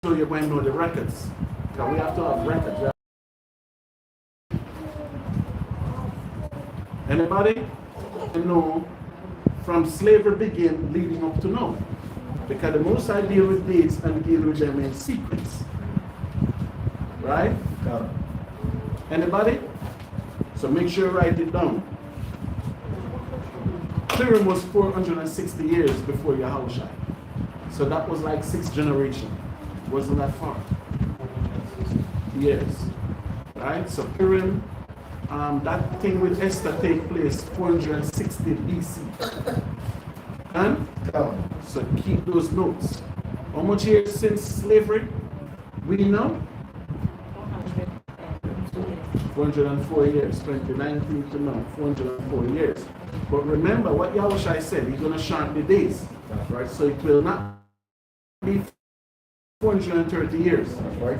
So you're going to know the records. Because we have to have records. Anybody know from slavery begin leading up to now? Because the most I deal with dates and deal with them in sequence. Right? Anybody? So make sure you write it down. Purim was 460 years before YAHAWAH. So that was like 6th generation. Wasn't that far? Yes. Right? So Purim, that thing with Esther take place 460 BC. And so keep those notes. How much years since slavery? We know? 404 years, 2019 to now, 404 years. But remember what YAHAWAH said, he's going to shorten the days. That's right. So it will not be 430 years. That's right.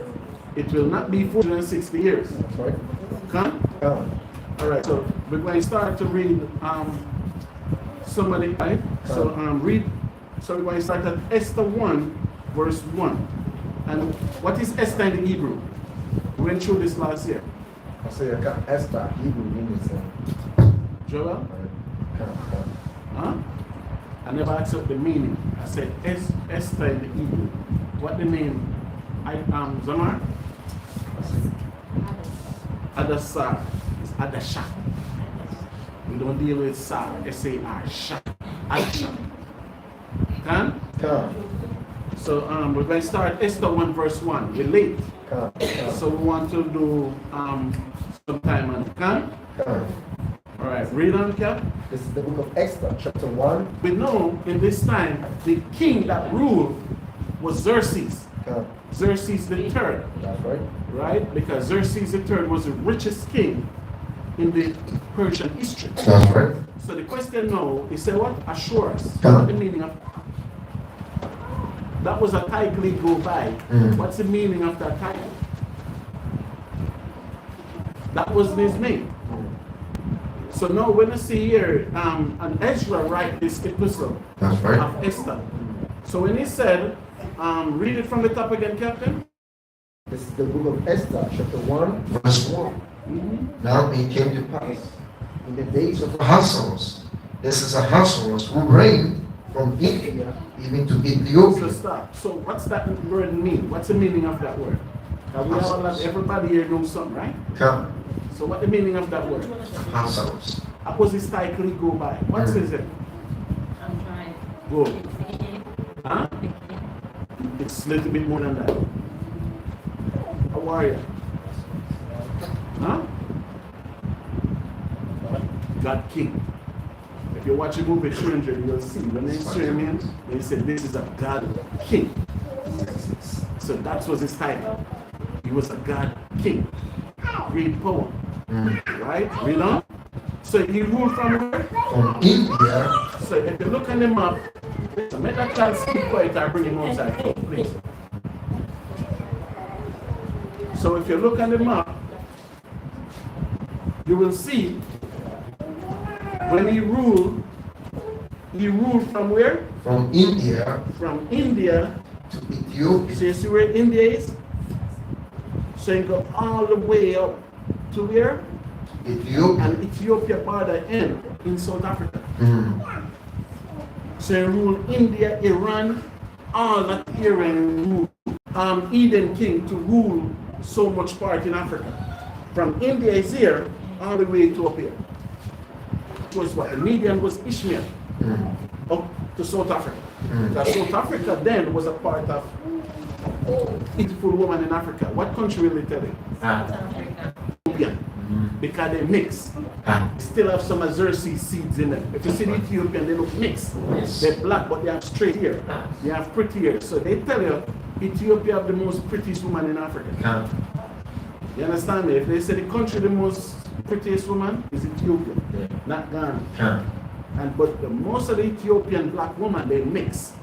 It will not be 460 years. That's right. Come? All right, so we're going to start to read somebody, right? So so we're going to start at Esther 1, verse 1. And what is Esther in the Hebrew? We went through this last year. So you got Esther, Hebrew means Joel? Huh? I never asked up the meaning. I said Esther in the Hebrew. What the name? Zamar? Adasar. It's Adasha. We don't deal with Sar. S-A-R. Sha. Adasha. Can? So we're going to start Esther 1 verse 1. We're late. So we want to do some time on can? All right, read on, Cap. This is the book of Esther, chapter 1. We know in this time the king that ruled was Xerxes. Xerxes the third. That's right. Right? Because Xerxes the third was the richest king in the Persian history. That's right. So the question now is, say what? Assurance. What's the meaning of that? Was a title he go by. What's the meaning of that title? That was his name. So now when you see here, and Ezra write this epistle of Esther. So when he said, read it from the top again, Captain. This is the book of Esther, chapter 1, verse 1. Now it came to pass in the days of Ahasuerus. This is Ahasuerus who reigned from India even to Ethiopia. So stop. So what's that word mean? What's the meaning of that word? We all have, everybody here knows something, right? So what's the meaning of that word? Ahasuerus. What was his title he go by? What is it? I'm trying. Go. Huh? It's a little bit more than that. A warrior. Huh? God King. If you watch a movie 300, you'll see when they stream in, they say this is a God King. So that was his title. He was a God King. Great power. Right? Read on. So he ruled from where? From India. So if you look on the map, so make that child speak quiet and bring him outside, please. So if you look on the map, you will see when he ruled from where? From India. From India to Ethiopia. So you see where India is? So you go all the way up to where? Ethiopia. And Ethiopia border end in South Africa. So he ruled India, Iran, all that area, and ruled Eden King to rule so much part in Africa. From India is here, all the way to up here. It was what? The median was Ishmael, up to South Africa. Because South Africa then was a part of beautiful woman in Africa. What country will they tell you? South Africa. Ethiopia. Because they mix. Still have some Xerxes seeds in them. If you see the Ethiopian, they look mixed. They're black, but they have straight hair. They have pretty hair. So they tell you, Ethiopia have the most prettiest woman in Africa. You understand me? If they say the country the most prettiest woman is Ethiopia, not Ghana. But the most of the Ethiopian black women, they mix.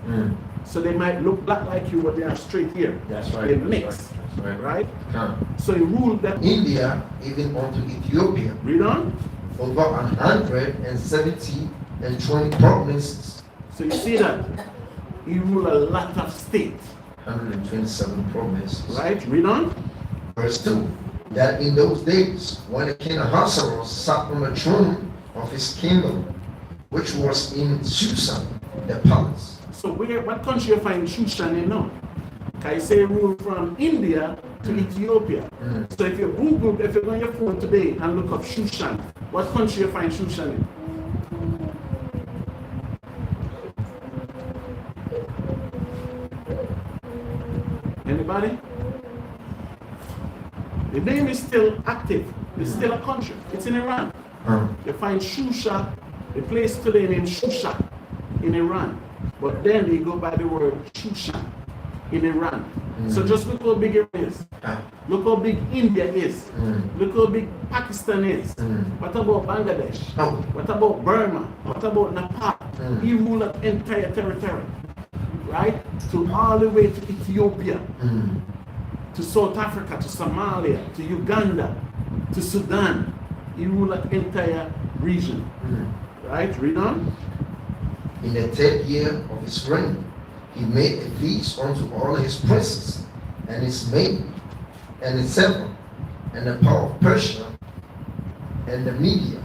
So they might look black like you, but they have straight hair. That's right. They mix. Right? So he ruled that India, even onto Ethiopia. Read on. Over 170 and 20 provinces. So you see that he ruled a lot of states. 127 promises. Right? Read on. Verse 2. That in those days, when the king Ahasuerus sat on the throne of his kingdom, which was in Susan, the palace. So what country you find Shushan in now? Can you say rule from India to Ethiopia? So if you Google, if you go on your phone today and look up Shushan, what country you find Shushan in? Anybody? The name is still active. It's still a country. It's in Iran. You find Shusha, the place today named Shusha in Iran. But then they go by the word Shushan in Iran. So just look how big Iran is. Look how big India is. Look how big Pakistan is. What about Bangladesh? What about Burma? What about Nepal? He ruled that entire territory. Right? To all the way to Ethiopia, to South Africa, to Somalia, to Uganda, to Sudan. He ruled that entire region. Right? Read on. In the 3rd year of his reign, he made a feast unto all his princes, and his maid, and his servant, and the power of Persia, and the Media,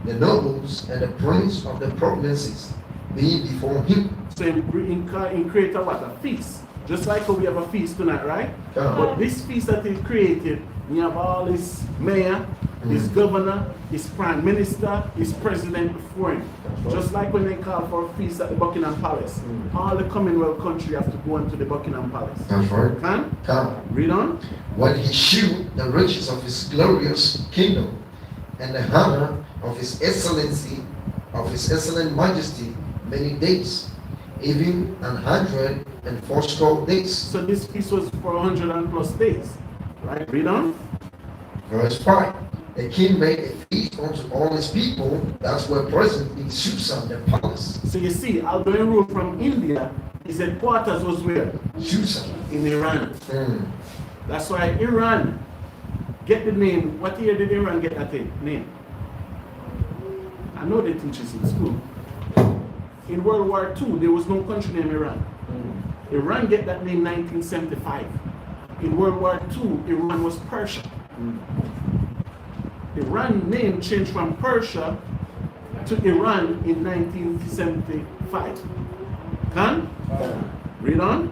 the nobles, and the prince of the provinces, being before him. So in create a feast. Just like how we have a feast tonight, right? But this feast that he created, we have all his mayor, his governor, his prime minister, his president before him. Just like when they call for a feast at the Buckingham Palace. All the Commonwealth country have to go into the Buckingham Palace. That's right. Can? Read on. When he shewed the riches of his glorious kingdom, and the honor of his excellency, of his excellent majesty, many days, even 180 days. So this feast was for 100+ days. Right? Read on. Verse 5. The king made a feast unto all his people that were present in Susan, the palace. So you see, although he ruled from India, his headquarters was where? Susan. In Iran. That's why Iran get the name. What year did Iran get that name? I know they teach this in school. In World War II, there was no country named Iran. Iran get that name 1975. In World War II, Iran was Persia. Iran name changed from Persia to Iran in 1975. Can? Read on.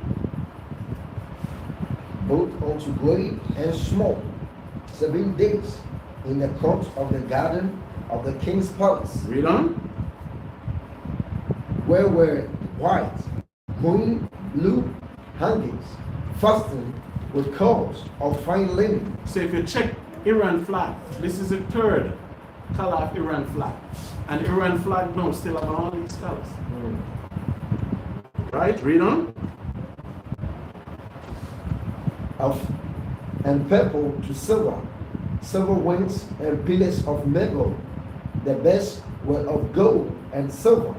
Both unto great and small, 7 days, in the court of the garden of the king's palace. Read on. Where were white, green, blue hangings, fastened with cords of fine linen. So if you check Iran flag, this is the 3rd color of Iran flag. And Iran flag now still have all these colors. Right? Read on. And purple to silver, silver wings and pillars of marble. The best were of gold and silver,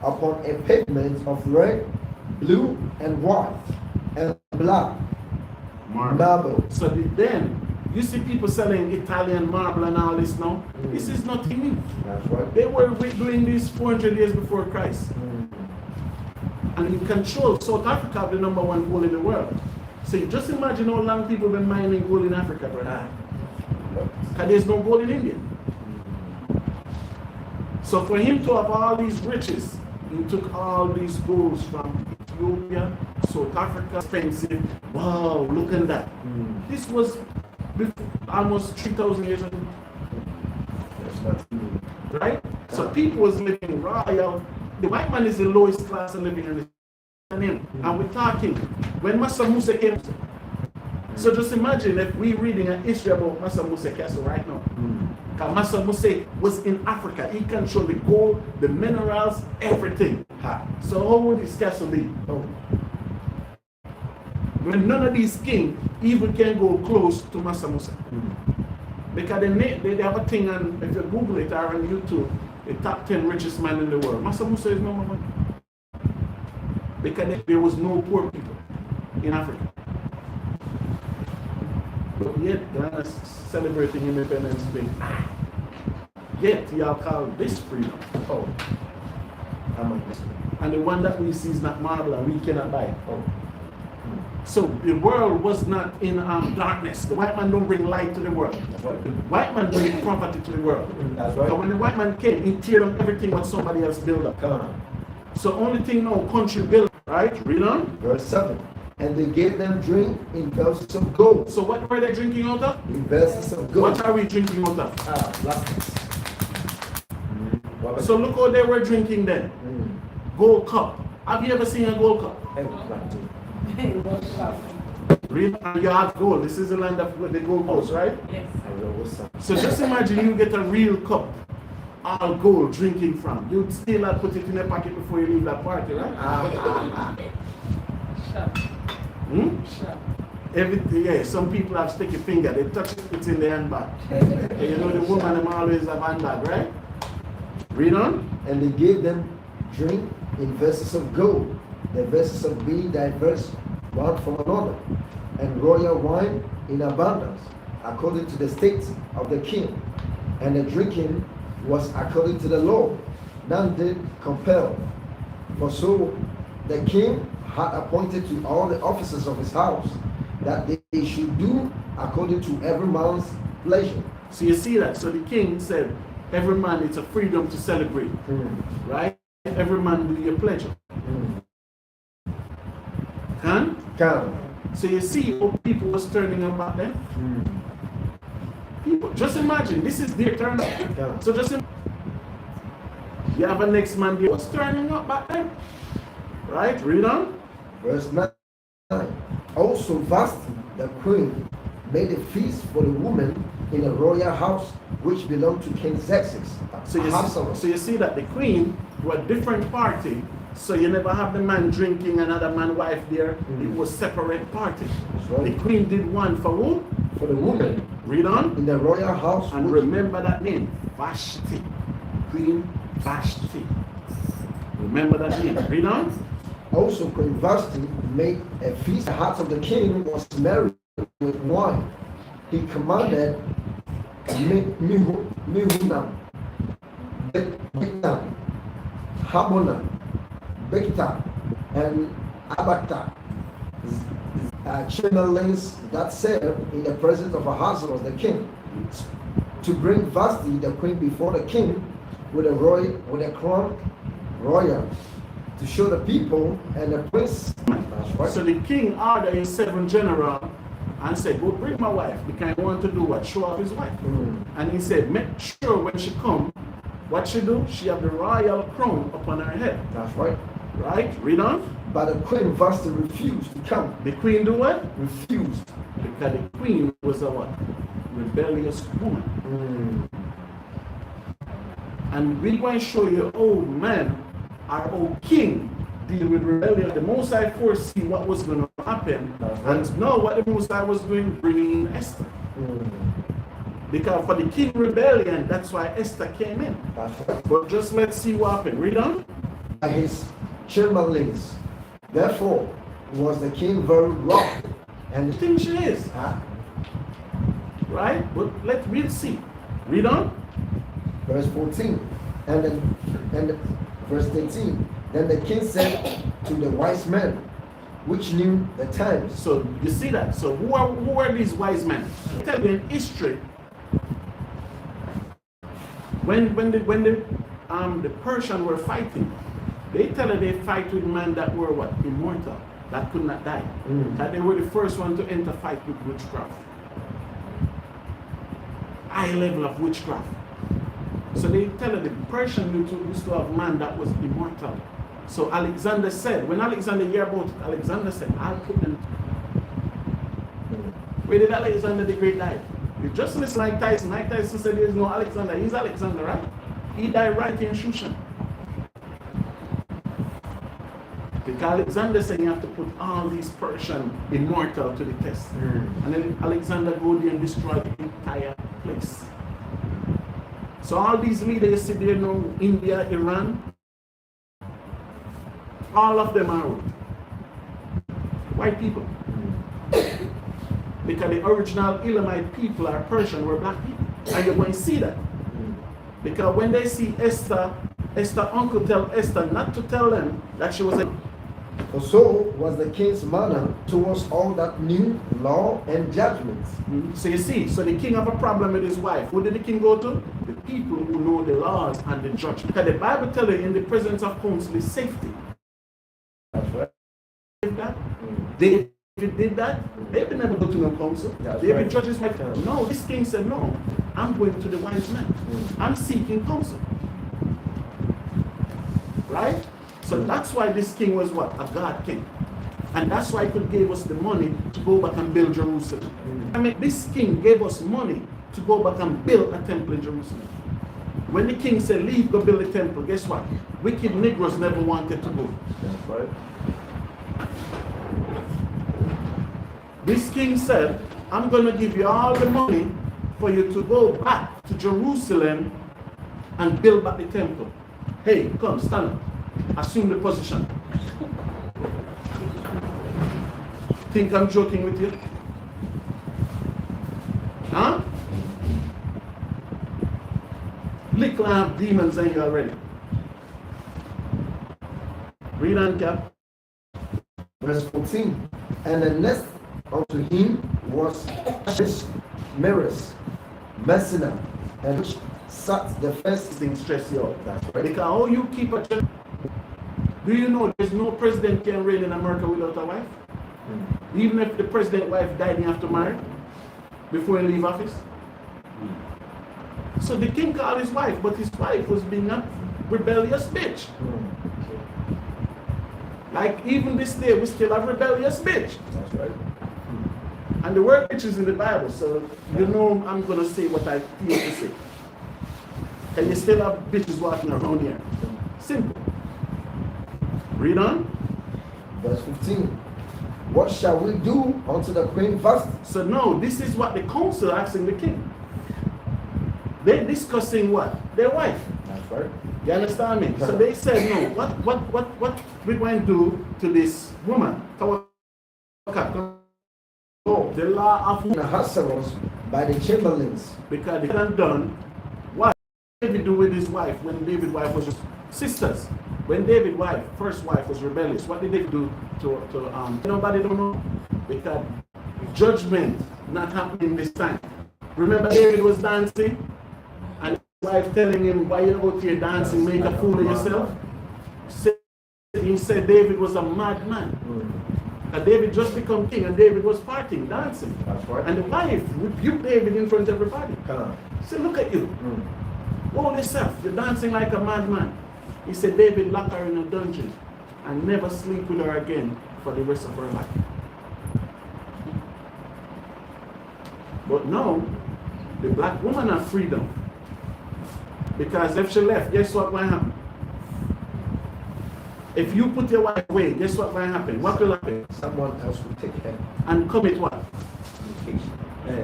upon a pavement of red, blue, and white, and black marble. So then, you see people selling Italian marble and all this now. This is not new. That's right. They were doing this 400 years before Christ. And in control, South Africa have the #1 gold in the world. So you just imagine how long people have been mining gold in Africa, brother. Because there's no gold in India. So for him to have all these riches, he took all these golds from Ethiopia, South Africa, expensive. Wow, look at that. This was almost 3,000 years ago. Right? So people was living royal. The white man is the lowest class of living in the and we're talking when Massa Musa came. So just imagine if we're reading a history about Massa Musa Castle right now. Because Massa Musa was in Africa. He controlled the gold, the minerals, everything. So how would this castle be? When none of these kings even can go close to Massa Musa. Because they have a thing, and if you Google it or on YouTube, the top 10 richest man in the world. Massa Musa is #1. Because there was no poor people in Africa. But yet, Ghana is celebrating Independence Day. Yet, y'all call this freedom. Oh, and the one that we see is not marble and we cannot buy it. Oh. So the world was not in darkness. The white man don't bring light to the world. The white man brings property to the world. That's right. So when the white man came, he teared up everything what somebody else built up. Come on. So only thing now country built, right? Read on. Verse 7. And they gave them drink in vessels of gold. So what were they drinking out of? In vessels of gold. What are we drinking out of? Blackness. So look how they were drinking then. Gold cup. Have you ever seen a gold cup? Real and you have gold. This is the land of the gold coast, right? Yes. So just imagine you get a real cup, all gold drinking from. You'd still have put it in a pocket before you leave that party, right? Sure. Everything, yeah, some people have sticky finger, they touch it, it's in the handbag. You know the woman them always have handbag, right? Read on. And they gave them drink in vessels of gold, the vessels of being diverse one from another, and royal wine in abundance, according to the state of the king. And the drinking was according to the law, none did compel. For so the king had appointed to all the officers of his house that they should do according to every man's pleasure. So you see that. So the king said, every man, it's a freedom to celebrate, right? Every man do your pleasure. Can? So you see how people was turning up back then? People, just imagine, this is their turn up. So just imagine, you have a next man there was turning up back then. Right? Read on. Verse 9. Also Vashti, the queen, made a feast for the woman in a royal house which belonged to King Xerxes. So you see that the queen were a different party. So you never have the man drinking another man's wife there. It was separate party. Right. The queen did one for who? For the woman. Read on. In the royal house. And remember that name. Vashti. Queen Vashti. Remember that name. Read on. Also Queen Vashti made a feast. The heart of the king was merry with wine. He commanded Mihunam, Bigtam, Habona, Bigta, and Abata, chamberlains that served in the presence of Ahasuerus the king, to bring Vashti the queen before the king with a crown royal, to show the people and the prince. So the king ordered his 7 generals and said, go bring my wife, because I want to do what? Show off his wife. And he said, make sure when she come, what she do? She have the royal crown upon her head. That's right. Right? Read on. But the queen Vashti refused to come. The queen do what? Refused. Because the queen was a what? Rebellious woman. And we're going to show you, oh man, our old king deal with rebellion. The Most High foresee what was going to happen. And now what the Most High was doing, bringing in Esther. Because for the king rebellion, that's why Esther came in. But just let's see what happened. Read on. By his chamberlains. Therefore was the king very wroth. And the thing she is. Right? But we'll see. Read on. Verse 14. And verse 18. Then the king said to the wise men, which knew the times. So you see that. So who are these wise men? I tell you in history, when the Persians were fighting, they tell you they fight with men that were what? Immortal, that could not die. That they were the first one to enter fight with witchcraft. High level of witchcraft. So they tell you the Persian used to have man that was immortal. So Alexander said, when Alexander heard about it, Alexander said, I'll put them. Where did Alexander the Great die? You just listen like Tyson. Mike Tyson said there is no Alexander. He's Alexander, right? He died right in Shushan. Because Alexander said you have to put all these Persian immortal to the test. And then Alexander go there and destroy the entire place. So all these leaders you see there now, India, Iran, all of them are white people. Because the original Elamite people are Persian, were black people. And you're going to see that. Because when they see Esther uncle tell Esther not to tell them that she was a... For so was the king's manner towards all that knew law and judgments. So you see, so the king have a problem with his wife. Who did the king go to? The people who know the laws and the judgment. Because the Bible tells you in the presence of counsel is safety. That's right. That? David did that. David never go to no counsel. David right. judges like, no, this king said, no, I'm going to the wise man. I'm seeking counsel. Right? So that's why this king was what? A God king. And that's why he could give us the money to go back and build Jerusalem. I mean, this king gave us money to go back and build a temple in Jerusalem. When the king said, leave, go build a temple, guess what? Wicked Negroes never wanted to go. That's right. This king said, I'm going to give you all the money for you to go back to Jerusalem and build back the temple. Hey, come, stand up. Assume the position. Think I'm joking with you? Huh? Little have demons in you already. Read on, Cap. Verse 14. And the next unto him was Meres, Messina, and which sat the first. Things stress you out. That's right. Because how you keep a church. Do you know there's no president can reign in America without a wife? Even if the president's wife died, he have to marry before he leave office. So the king called his wife, but his wife was being a rebellious bitch. Like even this day, we still have rebellious bitch. That's right. And the word bitch is in the Bible, so you know I'm gonna say what I feel to say. And you still have bitches walking around here. Simple. Read on. Verse 15. What shall we do unto the queen first? So no, this is what the council asking the king. They're discussing what? Their wife. That's right. You understand me? So they said, no, what we going to do to this woman? Oh, the law of The Hasaros by the chamberlains. because they hadn't done what David do with his wife when David's wife was just sisters. When David's wife, first wife, was rebellious, what did they do to nobody don't know? Because judgment not happening this time. Remember David was dancing and his wife telling him, why you go to your dancing, make a fool of yourself? He said David was a madman. And David just become king and David was partying, dancing. That's right. And the wife rebuked David in front of everybody. Say, look at you. Hold yourself. You're dancing like a madman. He said David locked her in a dungeon and never sleep with her again for the rest of her life. But now, the black woman has freedom. Because if she left, guess what will happen? If you put your wife away, guess what will happen? What will happen? Someone else will take her. And commit what?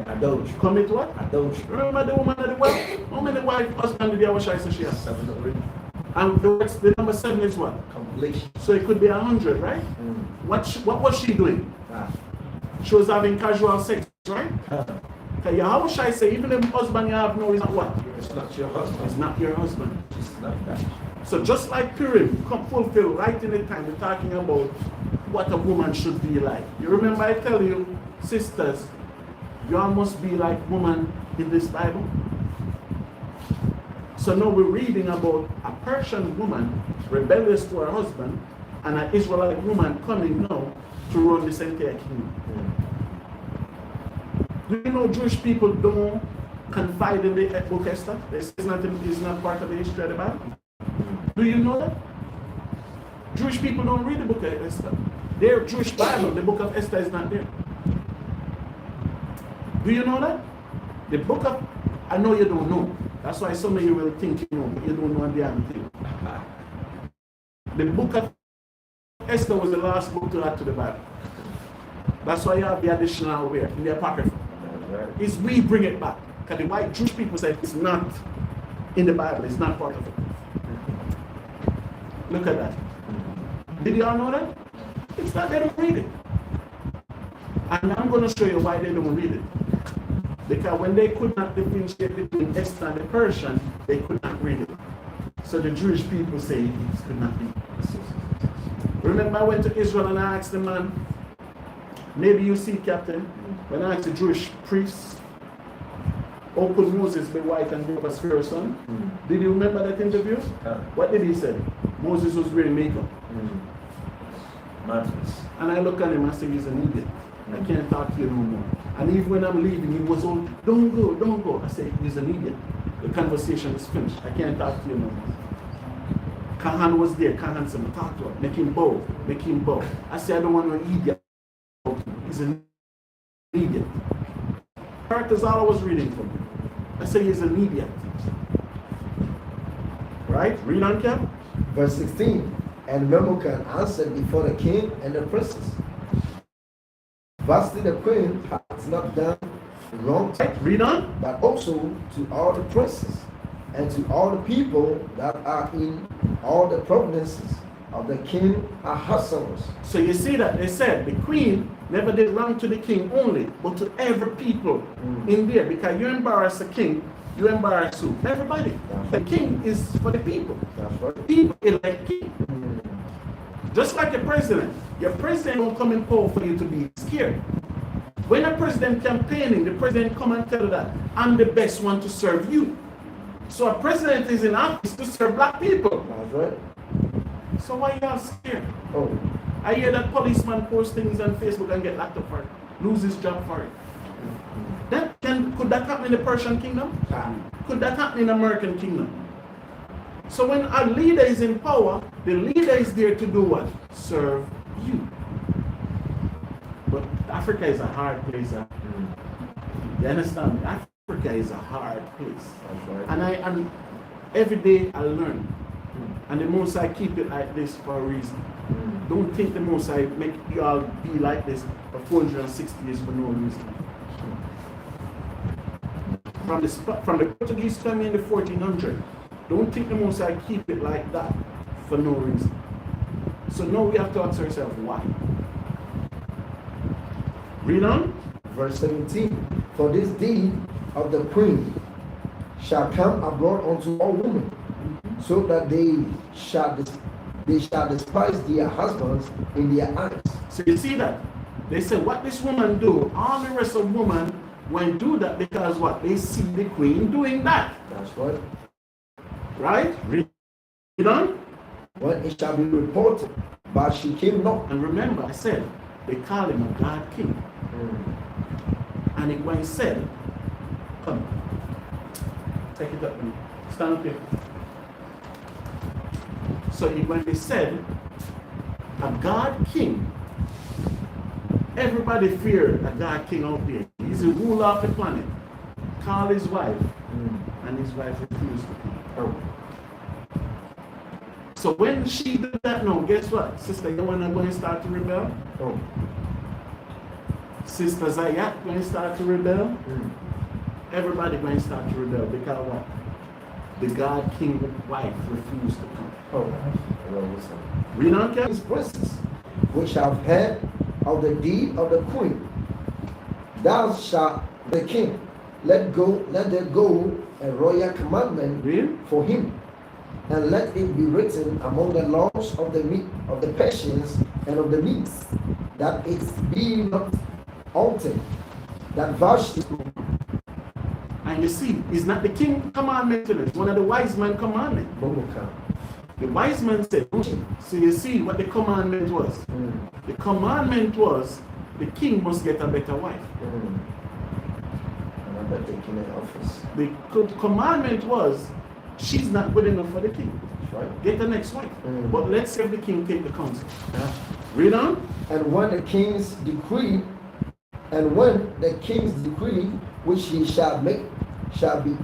Adultery. Commit what? Adultery. Remember the woman at the well? How many wife husband did YAHAWAH she has? 7 already. And the number 7 is what? Completion. So it could be 100, right? What was she doing? She was having casual sex, right? YAHAWAH say even if husband you have no is not what? It's not your husband. It's not your husband. It's not that. So just like Purim, come fulfill right in the time we're talking about what a woman should be like. You remember I tell you, sisters, you all must be like woman in this Bible. So now we're reading about a Persian woman rebellious to her husband and an Israelite woman coming now to run this entire kingdom. Do you know Jewish people don't confide in the book Esther? It's not part of the history of the Bible. Do you know that? Jewish people don't read the book of Esther. Their Jewish Bible, the book of Esther is not there. Do you know that? The book of, I know you don't know. That's why some of you will think you know, but you don't know the damn thing. The book of Esther was the last book to add to the Bible. That's why you have the additional where in the Apocrypha. It's we bring it back. Because the white Jewish people say it's not in the Bible, it's not part of it. Look at that. Did you all know that? It's not, they don't read it. And I'm going to show you why they don't read it. Because when they could not differentiate between Esther and the Persian, they could not read it. So the Jewish people say it could not be. Remember I went to Israel and I asked the man, maybe you see, Captain, when I asked the Jewish priests, how could Moses be white and grow up as Pharaoh's son? Did you remember that interview? What did he say? Moses was wearing makeup. And I look at him and say, he's an idiot. I can't talk to you no more. And even when I'm leaving, he was all, don't go, don't go. I say, he's an idiot. The conversation is finished. I can't talk to you no more. Kahan was there. Kahan said, talk to him. Make him bow. Make him bow. I said, I don't want no idiot. He's an idiot. Characters all I was reading from him. I said, he's an idiot. Right? Read on, Cap. Verse 16. And Memucan answered before the king and the princess. Vashti the queen has not done wrong, Read on. but also to all the princes and to all the people that are in all the provinces of the king Ahasuerus. So you see that they said the queen never did wrong to the king only, but to every people in there. Because you embarrass the king, you embarrass who? Everybody. The king is for the people. That's right. People elect king. Just like a president. Your president won't come in power for you to be scared. When a president campaigning, the president come and tell you that I'm the best one to serve you. So a president is in office to serve black people. That's right. So why y'all scared? Oh, I hear that policeman post things on Facebook and get locked up for it, lose his job for it. Could that happen in the Persian kingdom? Could that happen in the American kingdom? So when a leader is in power, the leader is there to do what? Serve you. But Africa is a hard place. You understand? Africa is a hard place. And every day I learn. And the most I keep it like this for a reason. Don't think the most I make you all be like this for 460 years for no reason. From the Portuguese coming in the 1400, don't think the most I keep it like that for no reason. So now we have to ask ourselves why. Read on. verse 17. For this deed of the queen shall come abroad unto all women, so that they shall despise their husbands in their eyes. So you see that? They say what this woman do, all the rest of women won't do that because what? They see the queen doing that. That's right. Right? Read on. When it shall be reported, but she came not. And remember, I said, they call him a God king. And it when he said, come, take it up with me. Stand up here. So when they said, a God king, everybody feared a God king out there. He's the ruler of the planet. Call his wife, and his wife refused to come. So when she did that, no, guess what? Sister, you want to go and start to rebel? Sister Zayat going to start to rebel? Everybody going to start to rebel because what? The God king wife refused to come. Read on, Captain. His princes, which have heard of the deed of the queen, thou shalt the king let there go a royal commandment for him, and let it be written among the laws of the Persians and of the Medes, that it be not altered, that Vashti. And you see, it's not the king commandment, it's one of the wise men commandment. The wise man said, so you see what the commandment was. The commandment was the king must get a better wife. The commandment was she's not good enough for the king. Get the next wife. But let's say the king take the counsel. Read on. And when the king's decree, which he shall make, shall be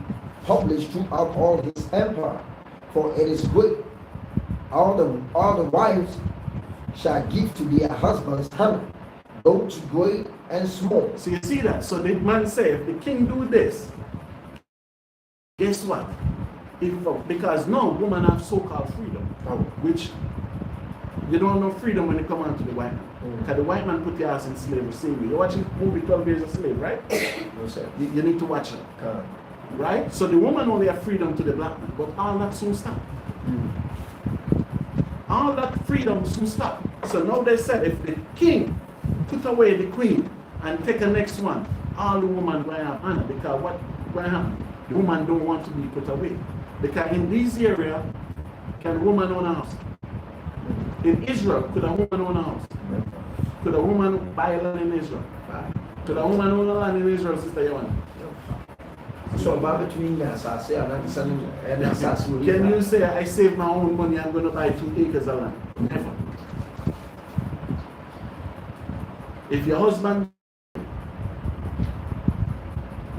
published throughout all his empire, for it is good, all the wives shall give to their husbands hand, both great and small. So you see that? So the man said, if the king do this, guess what? Because now women have so-called freedom, which you don't know freedom when they come on to the white man. Because the white man put your ass in slavery same way. You're watching movie 12 Years a Slave, right? No, sir. You need to watch it. Right? So the woman only have freedom to the black man, but all that soon stop. All that freedom soon stop. So now they said if the king put away the queen and take the next one, all the women will have honor, because what will happen? The woman don't want to be put away. Because in this area, can a woman own a house? In Israel, could a woman own a house? Could a woman buy land in Israel? Could a woman own a land in Israel, Sister Yohana? So about between us, I say, Can you say, I save my own money, I'm going to buy 2 acres of land? Never. If your husband,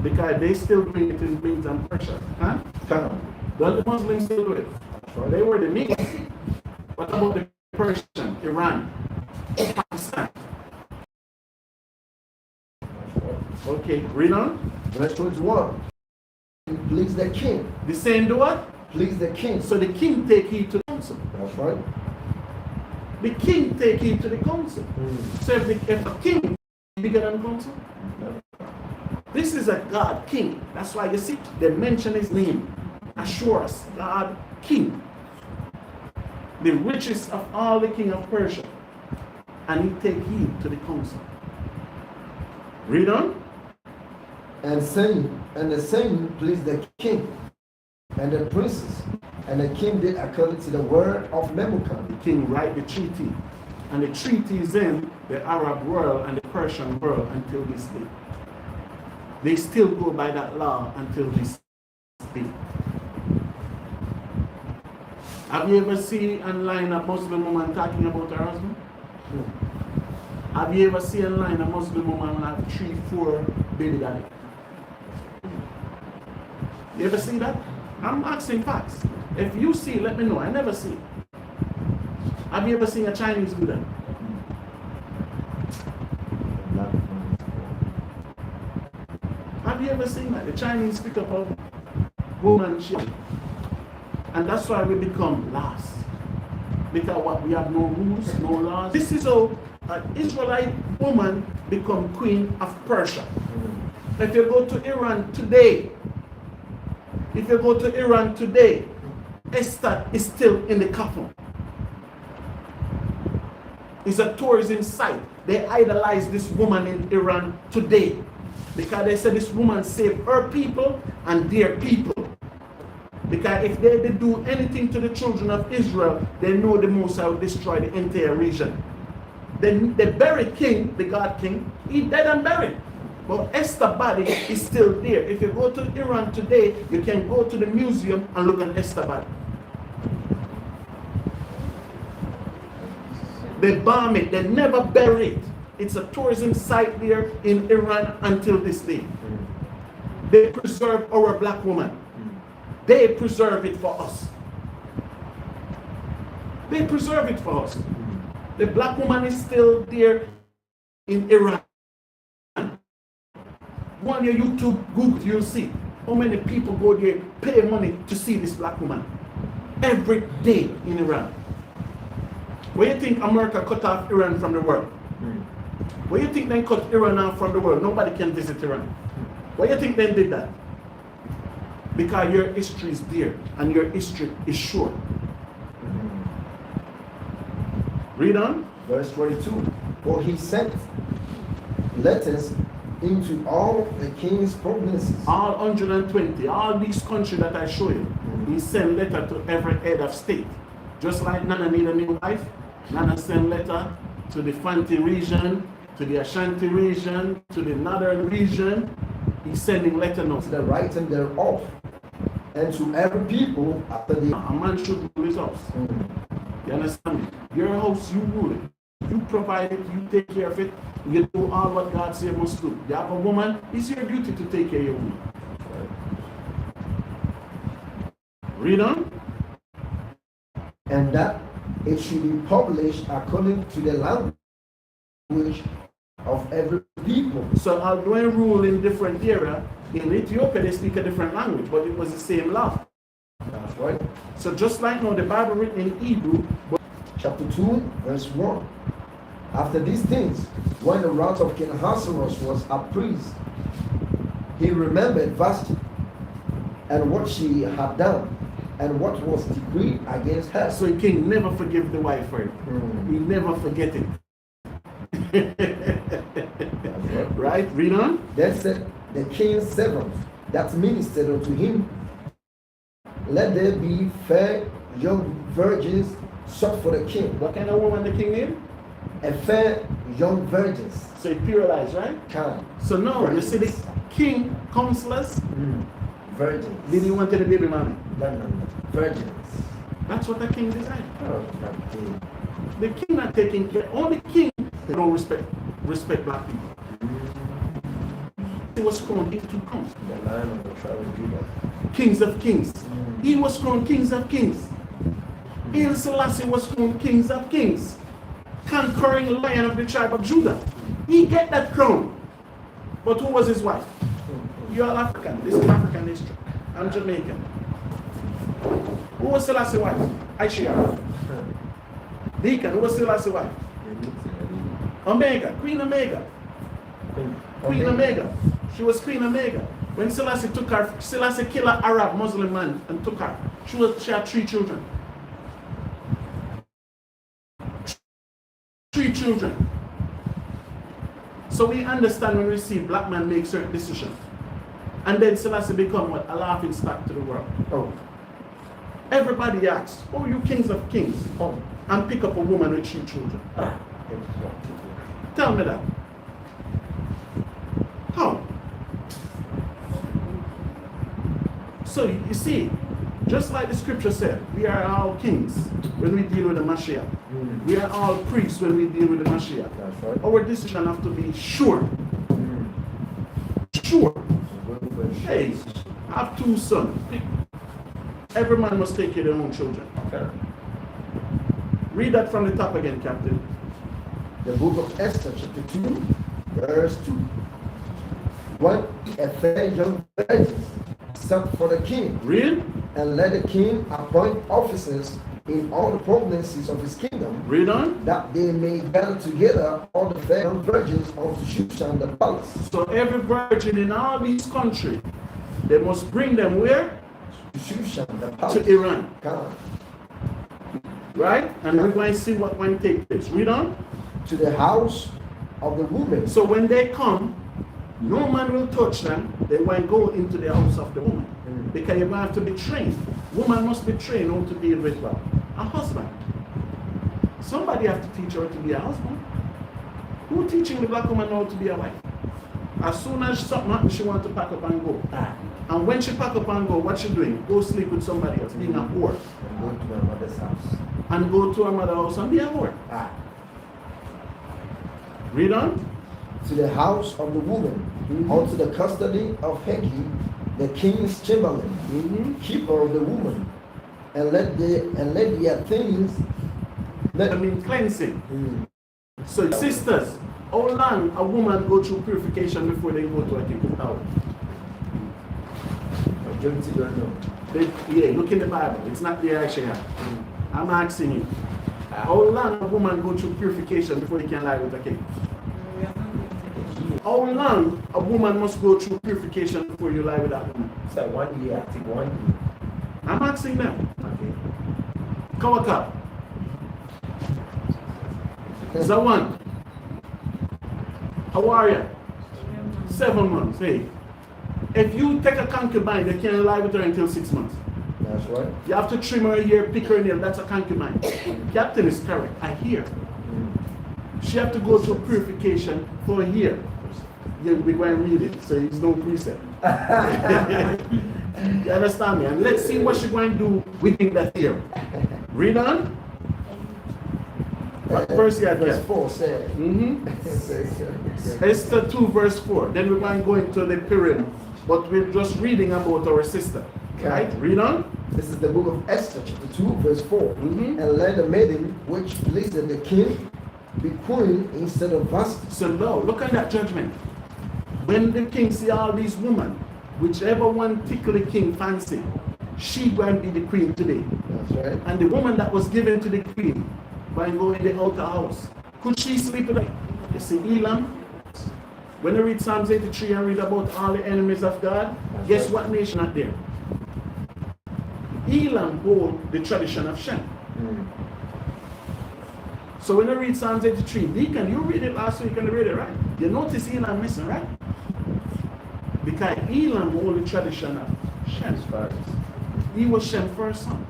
because they still bring it in Medes and Persia, huh? Don't the Muslims still do it? They were the Medes. What about the Persian, Iran, Pakistan? Okay, read on. Verse 21. Please the king. The same do what? Please the king. So the king take heed to the council. That's right. The king take heed to the council. So if the king is bigger than the council, this is a God king. That's why you see they mention his name. Assure us, God king. The richest of all the king of Persia. And he take heed to the council. Read on. And the same pleased the king and the princes. And the king did according to the word of Memucan. The king write the treaty. And the treaty is in the Arab world and the Persian world until this day. They still go by that law until this day. Have you ever seen online a Muslim woman talking about her husband? Have you ever seen online a Muslim woman have 3, 4 baby daddy? You ever see that? I'm asking facts. If you see, let me know. I never see. Have you ever seen a Chinese do that? Have you ever seen that? The Chinese pick up a woman ship. And that's why we become last. Because what, we have no rules, no laws. This is how an Israelite woman become queen of Persia. If you go to Iran today, Esther is still in the coffin. It's a tourism site. They idolize this woman in Iran today because they say this woman saved her people and their people. Because if they did do anything to the children of Israel, they know the Most High will destroy the entire region. Then the buried king, the God king, he dead and buried. But Esther's body is still there. If you go to Iran today, you can go to the museum and look at Esther's body. They bomb it, they never bury it. It's a tourism site there in Iran until this day. They preserve our black woman. They preserve it for us. They preserve it for us. The black woman is still there in Iran. Go on your YouTube, Google, you'll see how many people go there, pay money to see this black woman. Every day in Iran. Where you think America cut off Iran from the world? Where you think they cut Iran off from the world? Nobody can visit Iran. Why you think they did that? Because your history is there and your history is sure. Read on. Verse 22. For he sent letters into all the king's provinces. All 120, all these countries that I show you, he sent letter to every head of state. Just like Nana need a new wife, Nana sent letter to the Fanti region, to the Ashanti region, to the Northern region. He's sending letter now. To the writing thereof, and to every people after the... A man should rule his house. You understand me? Your house, you rule it. You provide it, you take care of it, you do all what God says you must do. You have a woman, it's your duty to take care of your woman. Read on. And that it should be published according to the language of every people. So although rule in different area, in Ethiopia they speak a different language, but it was the same law. That's right. So just like now the Bible written in Hebrew, but chapter 2, verse 1. After these things, when the wrath of King Ahasuerus was appraised, he remembered Vashti and what she had done, and what was decreed against her. So the king never forgive the wife for it. He never forget it. Right? Read on. Then said the king's servants that ministered unto him, let there be fair young virgins sought for the king. What kind of woman the king need? A fair young virgins. So he pluralized, right? Can. So now you see the king counselors. Virgins. Did he want the baby mommy? No. Virgins. That's what the king designed. Oh, that king. The king not taking care. Only king don't respect black people. He was crowned king to come. The lion of the tribe of Judah. Kings of kings. He was crowned kings of kings. Il Selassie was crowned kings of kings. Conquering lion of the tribe of Judah. He get that crown. But who was his wife? You are African. This is African history. I'm Jamaican. Who was Selassie's wife? Aisha. Deacon, who was Selassie's wife? Omega, Queen Omega. Queen Omega. She was Queen Omega. When Selassie took her, Selassie killed an Arab Muslim man and took her. She had 3 children. 3 children. So we understand when we see black man make certain decisions. And then Selassie become what? A laughing stock to the world. Oh. Everybody asks, oh, you kings of kings. Oh. And pick up a woman with 3 children. Tell me that. How? So you see, just like the scripture said, we are all kings when we deal with the Mashiach. We are all priests when we deal with the Mashiach. That's right. Our decision have to be sure. Sure. Hey, I have 2 sons. Every man must take care of their own children. Okay. Read that from the top again, Captain. The book of Esther, chapter 2, verse 2. One, a fair young virgin sent for the king. Read. And let the king appoint officers in all the provinces of his kingdom. Read on. That they may gather together all the fair young virgins unto Shushan the palace. So every virgin in all these countries, they must bring them where? To Shushan the palace. To Iran. God. Right? And we're going to see what going to take place. Read on. To the house of the woman. So when they come, no man will touch them. They won't go into the house of the woman. Because you're going to have to be trained. Woman must be trained how to deal with well. A husband. Somebody have to teach her to be a husband. Who teaching the black woman how to be a wife? As soon as something happens, she wants to pack up and go. And when she pack up and go, what she doing? Go sleep with somebody else, being a whore. And go to my mother's house. And go to her mother's house and be a whore. Read on. To the house of the woman, unto the custody of Heki, the king's chamberlain, keeper of the woman, and let their things. Cleansing. So sisters, how long a woman go through purification before they go to a king? How? Majority don't know. Yeah, look in the Bible. It's not there actually. I'm asking you. How long a woman go through purification before they can lie with a king? How long a woman must go through purification before you lie with that woman? It's like 1 year, I think 1 year. I'm asking them. Okay. Kawaka. Zawan. How are you? 7 months. Hey. If you take a concubine, they can't lie with her until 6 months. That's right. You have to trim her hair, pick her nail. That's a concubine. Captain is correct. I hear. She have to go through purification for a year. Yeah, we're going to read it, so it's no precept. You understand me? And let's see what she's going to do within that year. Read on. Verse 4 said. Esther 2 verse 4. Then we're going to go into the Purim, but we're just reading about our sister. Right? Read on. This is the book of Esther, chapter 2, verse 4. And let the maiden which pleased the king be queen instead of Vashti. So now, look at that judgment. When the king see all these women, whichever one tickle the king fancy, she going to be the queen today. That's right. And the woman that was given to the queen going to go in the outer house. Could she sleep with her? You see Elam? When you read Psalms 83 and read about all the enemies of God, guess what nation not there? Elam hold the tradition of Shem. So when you read Psalms 83, Deacon, you read it last week and you read it, right? You notice Elam missing, right? Because Elam hold the tradition of Shem's fathers. He was Shem's first son.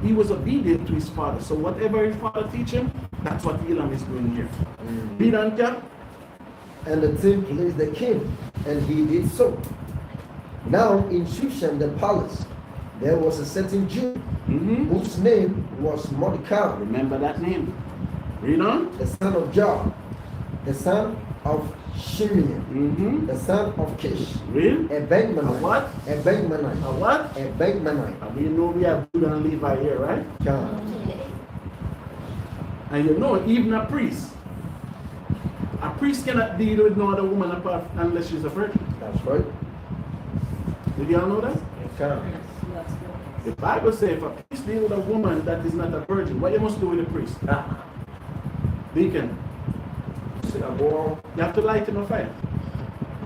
He was obedient to his father. So whatever his father teach him, that's what Elam is doing here. Read on, Cap. And the thing pleased the king, and he did so. Now in Shushan the palace, there was a certain Jew whose name was Mordecai. Remember that name. Read on. The son of Jah, the son of Shimeon, the son of Kish, Read. a Benjaminite. A what? A Benjaminite. A what? A Benjaminite. And we know we have Judah and Levi here, right? Yeah. And you know, even a priest cannot deal with no other woman apart unless she's a virgin. That's right. Did y'all know that? Yeah. The Bible says if a priest deal with a woman that is not a virgin, what you must do with the priest? Deacon, you have to light him a fire.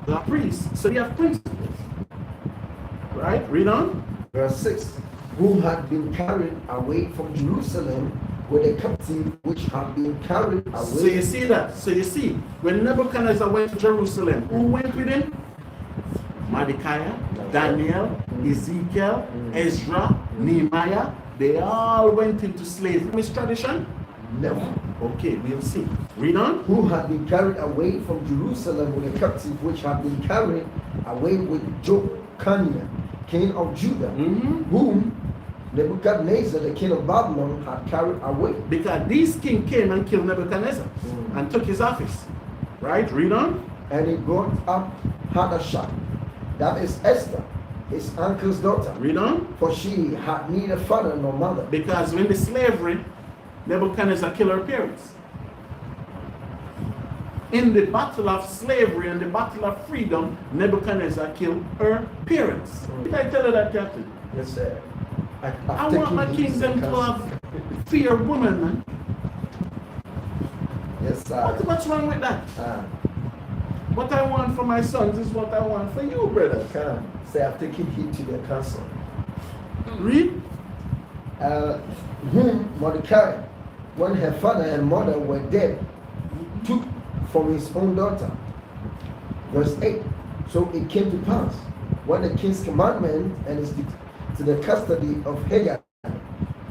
The priest, so you have principles. Right? Read on. Verse 6. Who had been carried away from Jerusalem with a captive which had been carried away. So you see that? So you see, when Nebuchadnezzar went to Jerusalem, who went with him? Mordecai, Daniel, Ezekiel, Ezra, Nehemiah. They all went into slavery. Miss tradition? No. Okay, we'll see. Read on. Who had been carried away from Jerusalem with a captive which had been carried away with Jeconiah, king of Judah, whom Nebuchadnezzar, the king of Babylon, had carried away. Because this king came and killed Nebuchadnezzar and took his office. Right? Read on. And he brought up Hadashah, that is Esther, his uncle's daughter. Read on. For she had neither father nor mother. Because when the slavery, Nebuchadnezzar killed her parents. In the battle of slavery and the battle of freedom, Nebuchadnezzar killed her parents. Did I tell you that, Captain? Yes, sir. I want my kingdom to have fear of women, man. Yes, sir. What's wrong with that? What I want for my sons is what I want for you, brother. Say, I've taken heed to their counsel. Read. Whom Mordecai, when her father and mother were dead, took from his own daughter. Verse 8. So it came to pass, when the king's commandment and his to the custody of Haggai,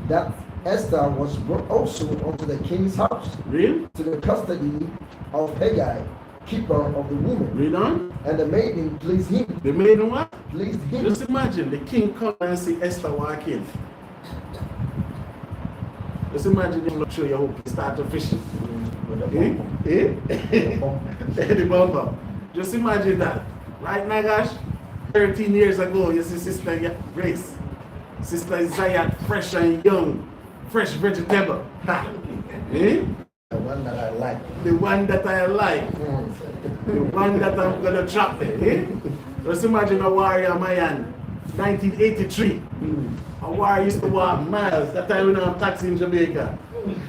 that Esther was brought also unto the king's house. Read. To the custody of Haggai, keeper of the woman. Read on. And the maiden pleased him. The maiden what? Pleased him. Just imagine the king come and see Esther walk in. Just imagine him look through your hope, start to fishing. The bumper. Just imagine that. Right, Nagash? 13 years ago, you see Sister Grace. Sister Isaiah, fresh and young, fresh vegetable. The one that I like. The one that I like. The one that I'm gonna trap. Just imagine a warrior man, 1983. A warrior used to walk miles. That time we don't have taxi in Jamaica.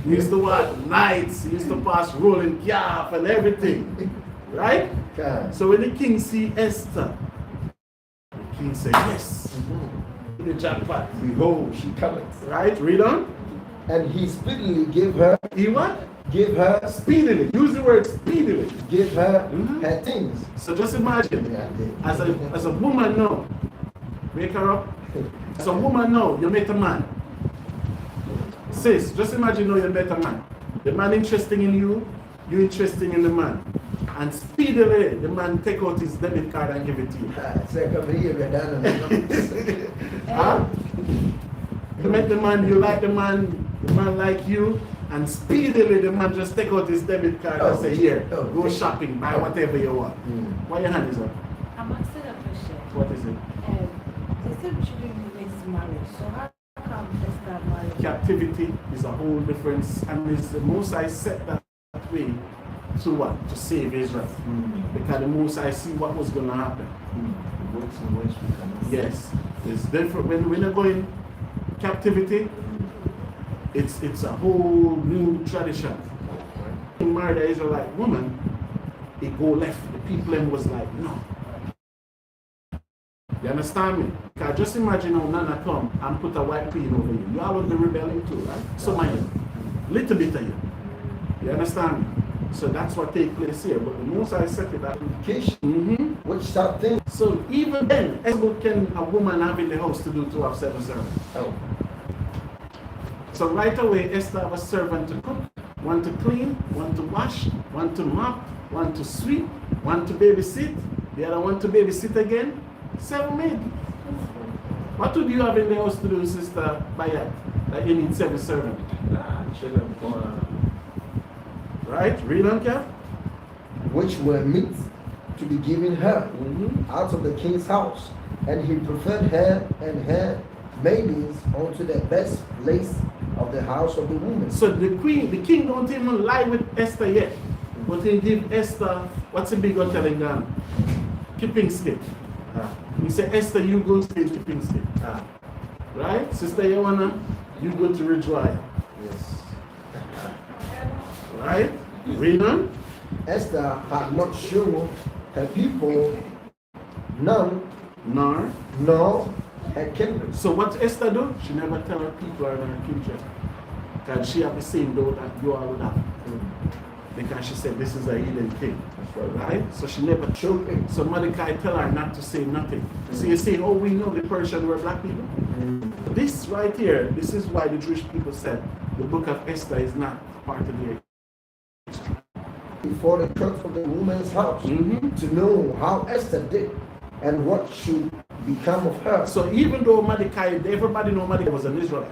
He used to walk nights. He used to pass rolling calf and everything. Right? So when the king see Esther, the king said, yes. The jackpot. Behold, she cometh. Right? Read on. And he speedily gave her. He what? Give her. Speedily. Use the word speedily. Give her her things. So just imagine, as a woman now, wake her up. As a woman now, you met a man. Sis, just imagine now you met a man. The man interesting in you, you interesting in the man. And speedily, the man take out his debit card and give it to you. Huh? You met the man, you like the man like you, and speedily the man just take out his debit card and say, here, go shopping, buy whatever you want. Why your hand is up? I'm asking a question. What is it? They said children makes marriage, so how come they start marriage? Captivity is a whole difference, and it's the Most High set that way to what? To save Israel. Because the Most High see what was going to happen. Yes, it's different. When you're going captivity, it's a whole new tradition. When you marry the Israelite woman, it go left. The people was like, no. You understand me? Because just imagine how Nana come and put a white queen over you. You all would be rebelling too, right? So my little bit of you. You understand me? So that's what takes place here. But the most I set it up. Which that thing. So even then, what can a woman have in the house to do to have 7 servants? Oh. So right away, Esther have a servant to cook, one to clean, one to wash, one to mop, one to sweep, one to babysit, the other one to babysit again. 7 maids. What would you have in the house to do, Sister Bayat, that you need 7 servants? Right? Read on, Cap. Which were meet to be given her out of the king's house. And he preferred her and her maidens unto the best place of the house of the woman. So the king don't even lie with Esther yet. But he give Esther, what's the big hotel in Ghana? Keeping skip. He said, Esther, you go stay in keeping skip. Right? Sister Joanna, you go to Ridgewire. Yes. Right? Read on. Esther had not shown her people none, Nor. nor her kindred. So what Esther do? She never tell her people or her kindred. Because she have the same door that you all would have. Because she said this is a heathen king. Right? So she never showed it. So Mordecai tell her not to say nothing. So you say, oh, we know the Persian were black people. This right here, this is why the Jewish people said the book of Esther is not part of the Before the court of the woman's house to know how Esther did and what should become of her. So even though Mordecai, everybody know Mordecai was an Israelite.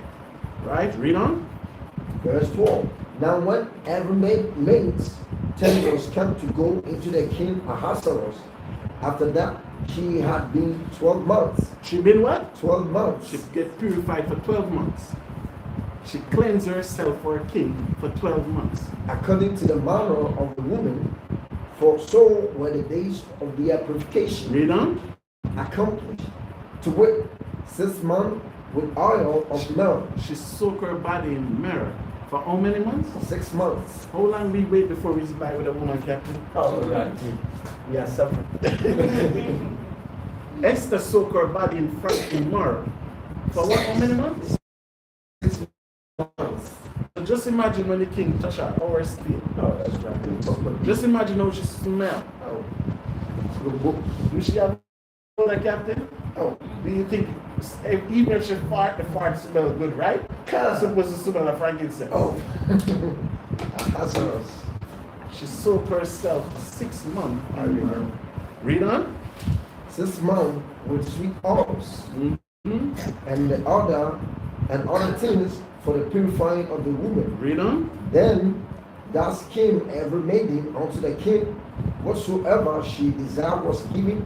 Right? Read on. Verse 12. Now when every maid's turn was come to go into the king Ahasuerus, after that she had been 12 months. She been what? 12 months. She get purified for 12 months. She cleansed herself for a king for 12 months. According to the manner of the woman, for so were the days of their purification. Read on. Accomplished. To wit, 6 months with oil of myrrh. She soaked her body in myrrh for how many months? 6 months. How long we wait before we buy with a woman, Captain? Oh, right. We are suffering. Esther soaked her body in myrrh for what? How many months? 6 months. So just imagine when the king touched her, or still. Oh, that's right. Just imagine how she smelled. Oh. Do she have a Captain? Oh. Do you think even if she fart, the fart smells good, right? It's supposed to smell like frankincense. Oh. Ahasuerus. She soaked herself for 6 months. I remember. Read on. 6 months with sweet oils, and the other things for the purifying of the woman. Read on. Then thus came every maiden unto the king, whatsoever she desired was given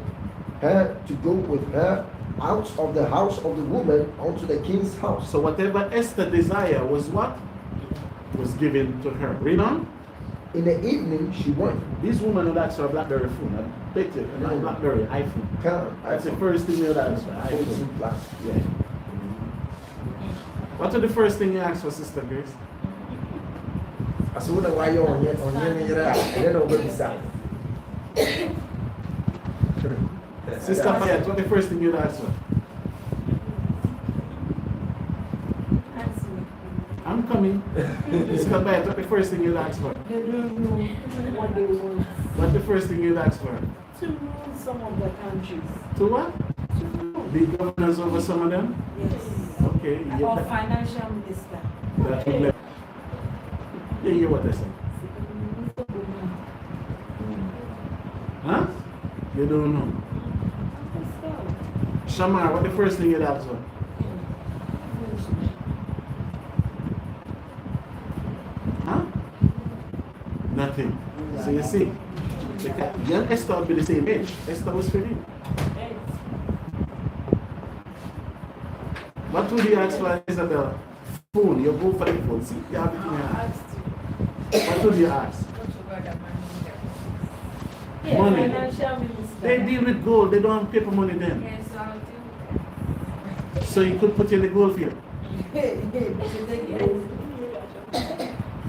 her to go with her out of the house of the woman unto the king's house. So whatever Esther desired was what? Was given to her. Read on. In the evening she went. This woman would ask for a BlackBerry phone. I bet it. Not BlackBerry, iPhone. That's the first thing you would ask for. iPhone. Yeah. What was the first thing you asked for, Sister Grace? I saw the why you're on yet, and then over the side. Sister Fayette, what the first thing you'd ask for? Answer me. I'm coming. Sister Fayette, what the first thing you'd ask for? They don't know what they want. What the first thing you'd ask for? To rule some of the countries. To what? Be governors over some of them? Yes. Okay. Or financial minister. Yeah, you what I said. Huh? You don't know. Shamar, what the first thing you'd ask for? Huh? Nothing. So you see, young Esther would be the same age. Esther was 15. What would you ask for, Isabella? Phone. You go for the phone. See, you have it in your hand. What would you ask? Yeah, Money. financial minister. They deal with gold. They don't have paper money then. Yes, I'll do. So you could put in the gold field.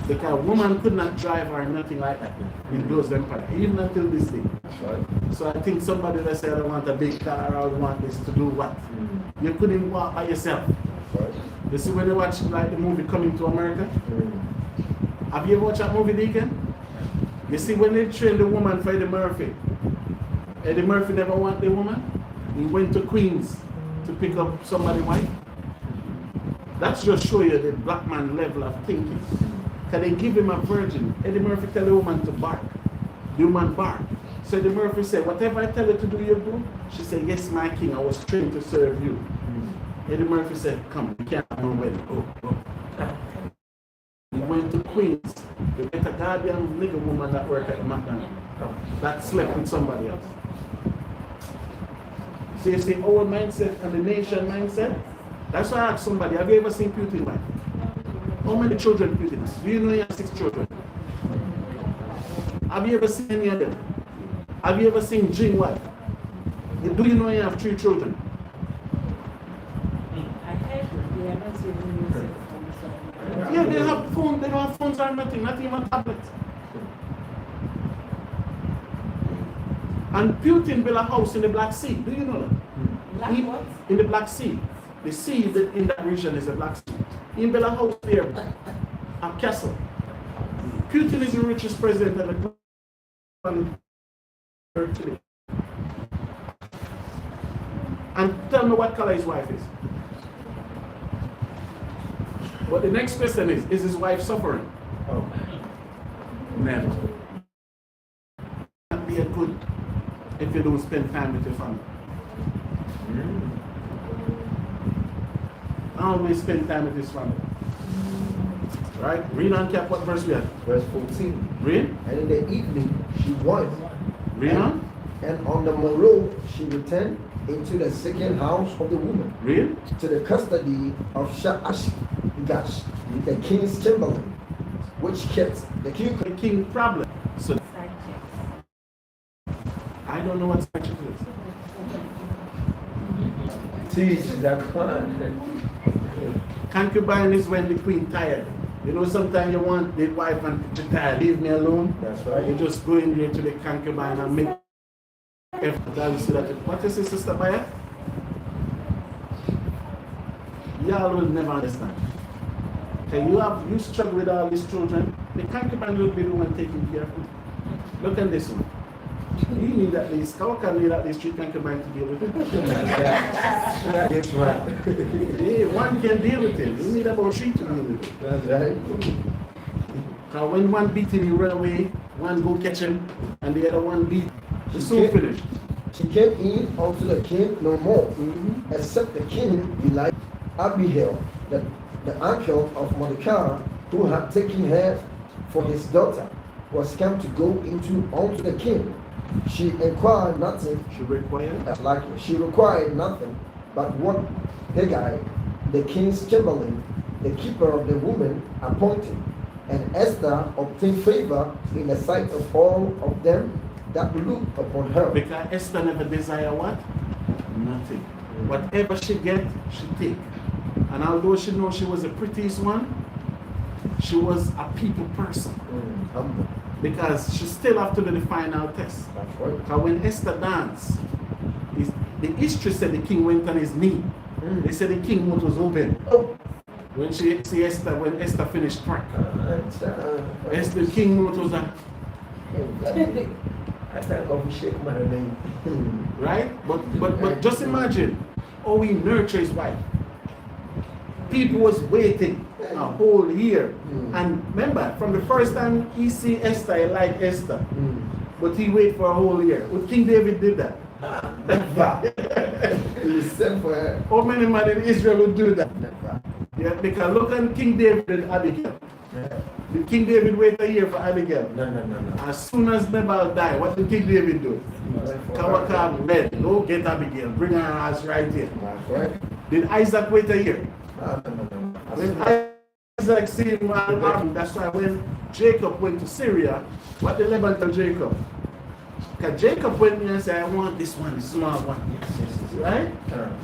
Because a woman could not drive or nothing like that in those empire, even until this day. So I think somebody that said, I want a big car, I want this to do what? You couldn't walk by yourself. You see when you watch like the movie Coming to America? Have you ever watched that movie, Deacon? You see when they trained the woman for Eddie Murphy, Eddie Murphy never wanted the woman. He went to Queens to pick up somebody's wife. That's just show you the black man level of thinking. Can they give him a virgin? Eddie Murphy tell the woman to bark. The woman bark. So Eddie Murphy said, whatever I tell you to do, you do. She said, yes, my king, I was trained to serve you. Eddie Murphy said, come, you can't have no wedding. Go. He went to Queens. They met a goddamn nigger woman that worked at McDonald's that slept with somebody else. So you see our mindset and the nation mindset? That's why I asked somebody, have you ever seen Putin wife? How many children Putin has? Do you know he has 6 children? Have you ever seen any of them? Have you ever seen Jing wife? Do you know he have 3 children? I heard they are not even using phones. Yeah, they have phones, they don't have phones or nothing, not even tablets. And Putin built a house in the Black Sea. Do you know that? Black what? In the Black Sea. The sea in that region is the Black Sea. He built a house there, a castle. Putin is the richest president in the earth today. And tell me what color his wife is. But the next question is his wife suffering? Oh. Never. Not be a good if you don't spend time with your family. Always spend time with his family. Right? Read on cap what verse we have. Verse 14. Read. And in the evening she went. Read on. And on the morrow she returned into the second house of the woman. Read. To the custody of Sha'ash, the king's chamberlain, which kept the king problem. So Side checks. I don't know what side check is. Teach that Concubine is when the queen tired. You know, sometimes you want the wife and the tired, leave me alone. That's right. You just go in there to the concubine and make effort. See that. What is it, Sister Maya? Y'all will never understand. Okay, you struggle with all these children. The concubine will be the one taking care of you. Look at this one. You need at least, how can need at least 3 concubines to deal with it? That's right. Yeah, one can deal with it. You need about 3 to deal with it. That's right. Because when one beat him, he run away, one go catch him, and the other one beat. It's so finished. She came in unto the king no more, except the king belike Abihail, the uncle of Mordecai, who had taken her for his daughter, was come to go unto the king. She inquired nothing. She required? She required nothing but what Haggai, the king's chamberlain, the keeper of the woman, appointed. And Esther obtained favor in the sight of all of them that looked upon her. Because Esther never desire what? Nothing. Whatever she get, she take. And although she knows she was the prettiest one, she was a people person. Humble. Because she still have to do the final test. That's right. Because when Esther danced, the history said the king went on his knee. They said the king mouth was open. Oh. When Esther finished prayer, the king mouth was like, I can't go shake my name. right? But just imagine how he nurtured his wife. People was waiting a whole year. And remember, from the first time he see Esther, he liked Esther. But he waited for a whole year. Well, King David did that. He sent for her. How many men in Israel would do that? Yeah, because look at King David and Abigail. Did King David wait a year for Abigail? No. As soon as Nabal died, what did King David do? Kawakam led, go get Abigail, bring her ass right here. Did Isaac wait a year? No. When Isaac see him, that's why when Jacob went to Syria, what did Laban tell Jacob? Because Jacob went there and said, I want this one, this small one. Right?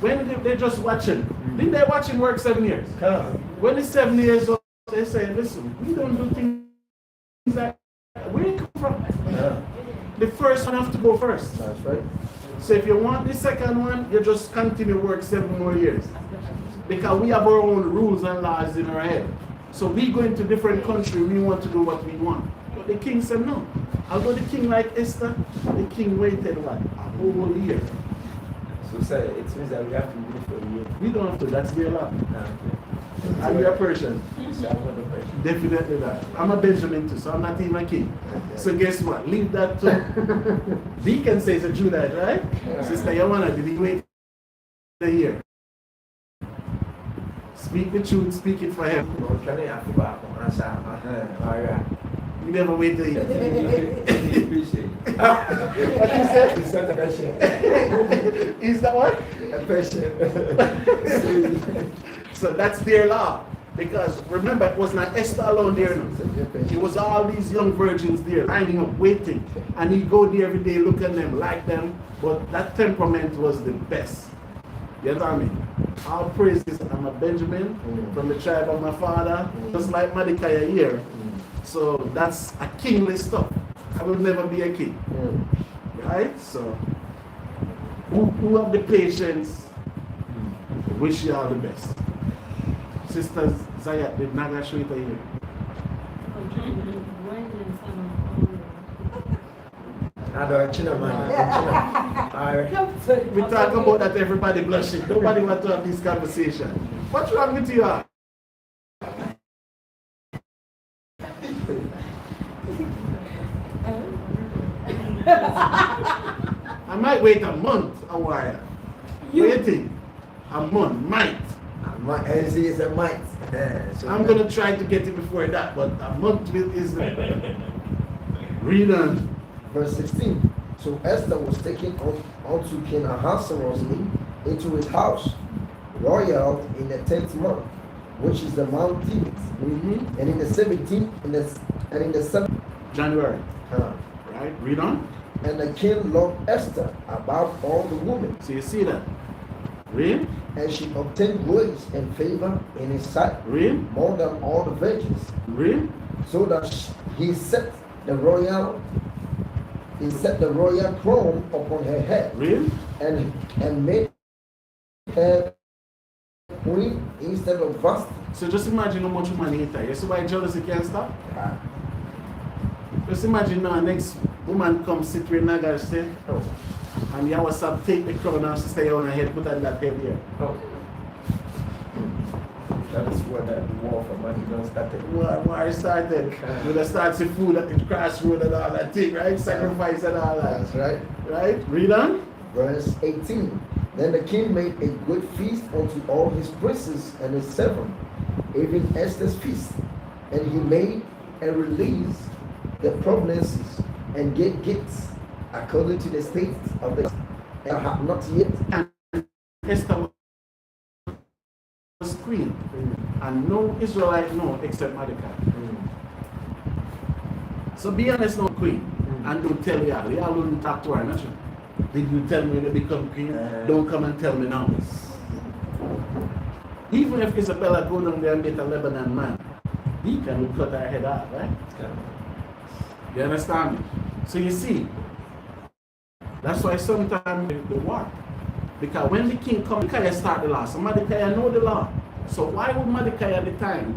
When they just watching, didn't they watch him work 7 years? When he's 7 years old, they say, listen, we don't do things like where you come from. Yeah. The first one have to go first. That's right. So if you want the second one, you just continue work 7 more years. Because we have our own rules and laws in our head. So we go into different country, we want to do what we want. But the king said no. Although the king like Esther, the king waited what? A whole year. So sir, it means that we have to wait for a year. We don't have to, that's their law. Okay. Are you a Persian? So I'm not a Persian. Definitely not. I'm a Benjamin too, so I'm not even a king. So guess what? Leave that to Deacon says a Judite, right? Sister Yawana, did he wait a year? Speak the truth, speak it for him. Can I have to back on answer? All right. You never wait a year. Appreciate it. What you said? It's not a question. Is that what? A question. So that's their law. Because remember, it was not Esther alone there. No. It was all these young virgins there, lining up, waiting. And he'd go there every day, look at them, like them. But that temperament was the best. You understand me? All praises, I'm a Benjamin from the tribe of my father, just like Mordecai here. So that's a kingly stuff. I will never be a king. Right? So, who have the patience, wish you all the best. Sisters Zayat, did Naga show it here? I don't know, man. All right. We talk about that, everybody blushing. Nobody want to have this conversation. What's wrong with you? I might wait a month, a while. Waiting a month, might. NC is a might. So I'm going to try to get it before that, but a month is read on. Verse 16. So Esther was taken unto King Ahasuerus into his house, royal in the 10th month, which is the month and in the 17th, and in the 7th. January. Right? Read on. And the king loved Esther above all the women. So you see that? Read. And she obtained grace and favor in his sight Read. more than all the virgins, Read. so that he set the royal crown upon her head, Read. and made her queen instead of Vashti. So just imagine how much money he had. You see why jealousy can't stop? Just imagine now next woman comes sit where Nagar say, and YAHAWAH take the crown and stay on her head, put that head here. Oh. That is what the war for money don't start. War started. When they start the food at the crossroad and all that thing, right? Sacrifice and all that. That's right. Right? Read on. Verse 18. Then the king made a great feast unto all his princes and his servants, even Esther's feast. And he made and released the provinces and gave gifts according to the states of the and have not yet. And Esther was queen. And no Israelite know except Mordecai. So be honest, no queen. And don't tell y'all. Y'all don't talk to her, not you. Did you tell me to become queen? Don't come and tell me now. Even if Isabella go down there and get a Lebanon man, he can cut her head off, right? You understand me? So you see, that's why sometimes the war. Because when the king comes, Mordecai start the law. So Mordecai know the law. So why would Mordecai at the time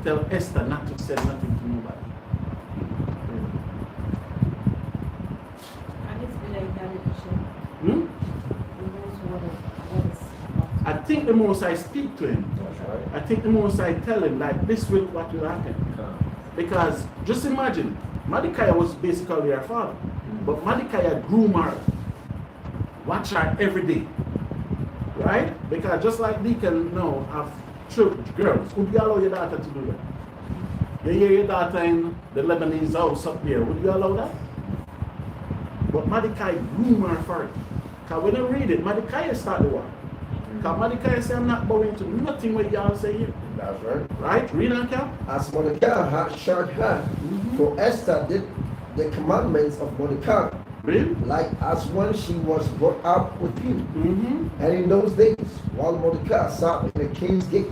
tell Esther not to say nothing to nobody? I think the most I speak to him, I think the most I tell him, like, this will what will happen. Because just imagine, Mordecai was basically her father, but Mordecai groomed her, watch her every day, right? Because just like Deacon now have children, girls, would you allow your daughter to do that? You hear your daughter in the Lebanese house up there, would you allow that? But Mordecai groomed her for it. Because when you read it, Mordecai start the war. Because Mordecai said, I'm not bowing to nothing what y'all say here. That's right. Right? Read on, Cal. As Mordecai had short her, for Esther did the commandments of Mordecai, Read. like as when she was brought up with him. Mm-hmm. And in those days, while Mordecai sat in the king's gate,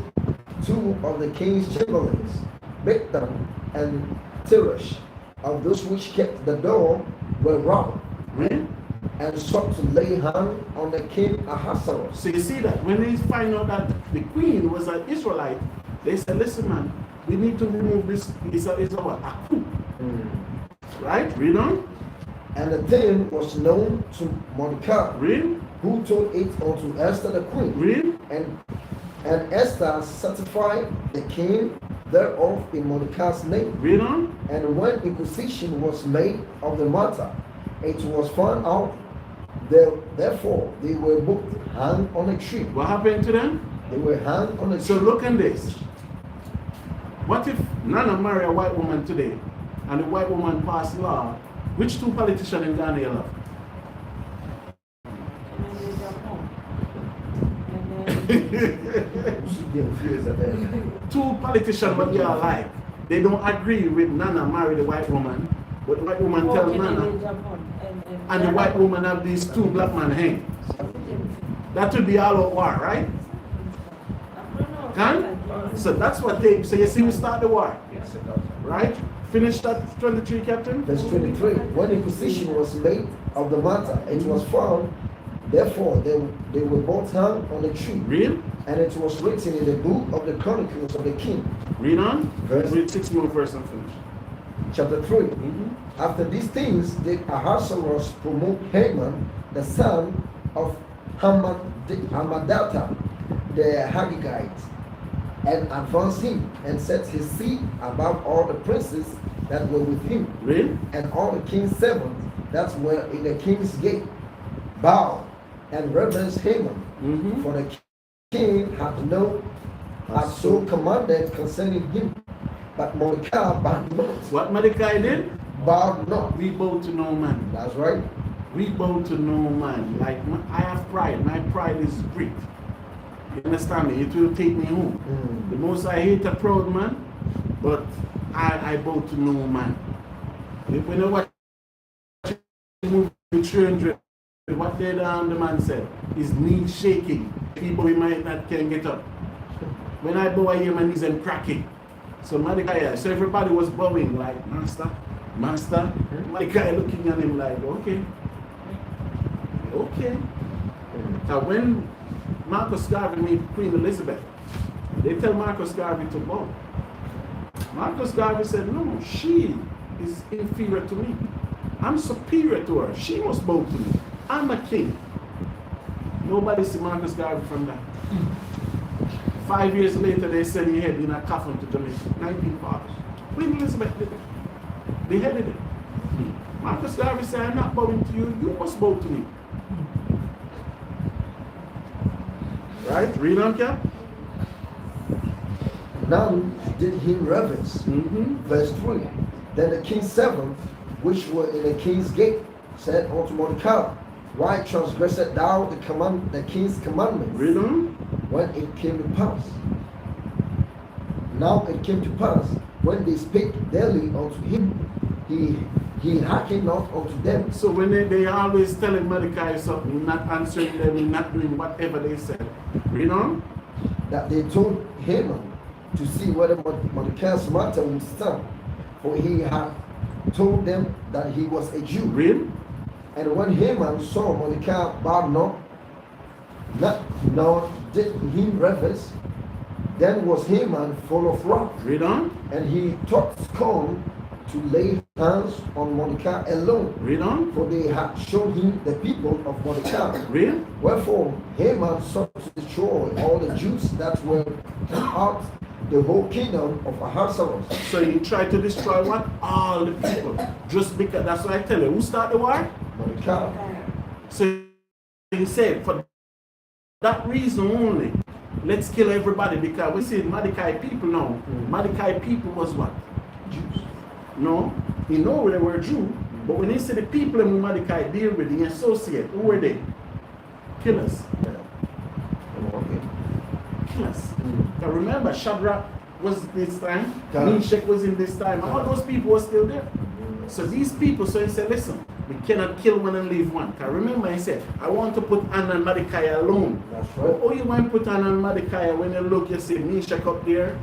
two of the king's chamberlains Bigthan and Teresh, of those which kept the door, were robbed, Read. and sought to lay hand on the king Ahasuerus. So you see that when they find out that the queen was an Israelite, they said, listen man, we need to remove this, is a what? A coup. Right? Read on. And the thing was known to Mordecai, Read. who told it unto Esther the queen. Read. And Esther certified the king thereof in Mordecai's name. Read on. And when inquisition was made of the matter, it was found out. Therefore, they were both hanged on a tree. What happened to them? They were hanged on a tree. So look at this. What if Nana marry a white woman today and the white woman pass law? Which two politicians in Ghana you love? And then they jump home. And then Two politicians what they are like. They don't agree with Nana marry the white woman, but the white woman tell and then Nana, they jump home. and the white woman have these two black men hang. That would be all out war, right? Can? So that's what they, so you see we start the war, Yes, it does. right? Finish that 23, Captain? Verse 23. When inquisition was made of the matter, it was found. Therefore, they were both hung on a tree. Read. And it was written in the book of the Chronicles of the king. Read on. Verse- Read 6 more verse and finish. Chapter 3. Mm-hmm. After these things did Ahasuerus promote Haman, the son of Hammedatha, the Haggagite, and advanced him, and set his seat above all the princes that were with him, Read. and all the king's servants that were in the king's gate bowed and reverenced Haman. Mm-hmm. For the king had so commanded concerning him. But Mordecai bowed not. What Mordecai did? Bowed not. We bow to no man. That's right. We bow to no man. Like I have pride. My pride is great. You understand me? It will take me home. The most I hate a proud man, but I bow to no man. When you watch the movie 300, what did the man said? His knees shaking. People he might not can get up. When I bow, I hear my knees and cracking. So Mordecai, so everybody was bowing like, Master, Master. Mordecai looking at him like, okay. Okay. Now when Marcus Garvey meet Queen Elizabeth, they tell Marcus Garvey to bow. Marcus Garvey said, no, she is inferior to me. I'm superior to her. She must bow to me. I'm a king. Nobody see Marcus Garvey from that. 5 years later, they sent him head in a coffin to Jamaica. 1940s. Queen Elizabeth did it. They headed it. Marcus Garvey said, I'm not bowing to you. You must bow to me. Right? Read on, Cap. None did him reverence. Verse 3. Then the king's servants, which were in the king's gate, said unto Mordecai, why transgressed thou the king's commandments? Read on. When it came to pass. Now it came to pass, when they spake daily unto him, he hearkened not unto them. So when they always telling Mordecai something, not answering them, not doing whatever they said. Read on. That they told Haman to see whether Mordecai's matter would stand, for he had told them that he was a Jew. Read. And when Haman saw Mordecai bowed not nor did him reverence, then was Haman full of wrath. Read on. And he thought scorn to lay hands on Mordecai alone, Read on. for they had shown him the people of Mordecai. Read. Wherefore Haman sought to destroy all the Jews that were out the whole kingdom of Ahasuerus. So he tried to destroy what? All the people. Just because, that's what I tell you. Who started the war? Mordecai. So he said, for that reason only, let's kill everybody, because we see Mordecai people now. Mordecai people was what? Jews. No, he know they were Jew, but when he said the people in Mordecai deal with, the associate, who were they? Killers. Okay. Killers. Now remember, Shadrach was this time, Yeah. Meshach was in this time, all those people were still there. So these people, so he said, listen, we cannot kill one and leave one. Because remember, he said, I want to put Anna and Mordecai alone. That's right. Oh, you want to put Anna and Mordecai when you look, you see Meshach up there,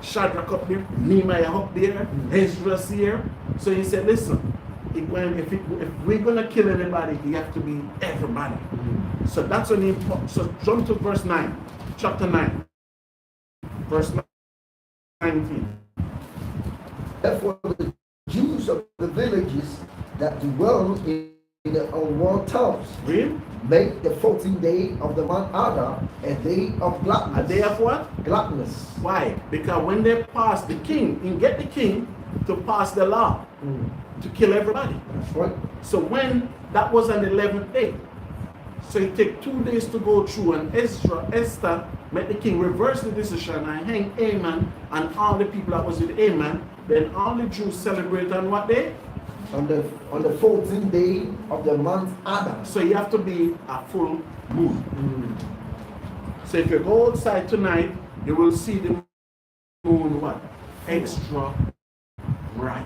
Shadrach up there, Nehemiah up there, Ezra's here. So he said, listen, if we're going to kill anybody, you have to be everybody. So that's when he, so jump to verse 9, chapter 9, verse 19. Therefore the Jews of the villages that dwell in the unwalled towns Read. make the 14th day of the month Adar a day of gladness. A day of what? Gladness. Why? Because when they pass the king, and get the king to pass the law to kill everybody. That's right. So when that was on the 11th day, so it take 2 days to go through, and Esther made the king reverse the decision and hang Haman and all the people that was with Haman. Then all the Jews celebrate on what day? On the 14th day of the month Adar. So you have to be a full moon. So if you go outside tonight, you will see the moon what? Extra bright.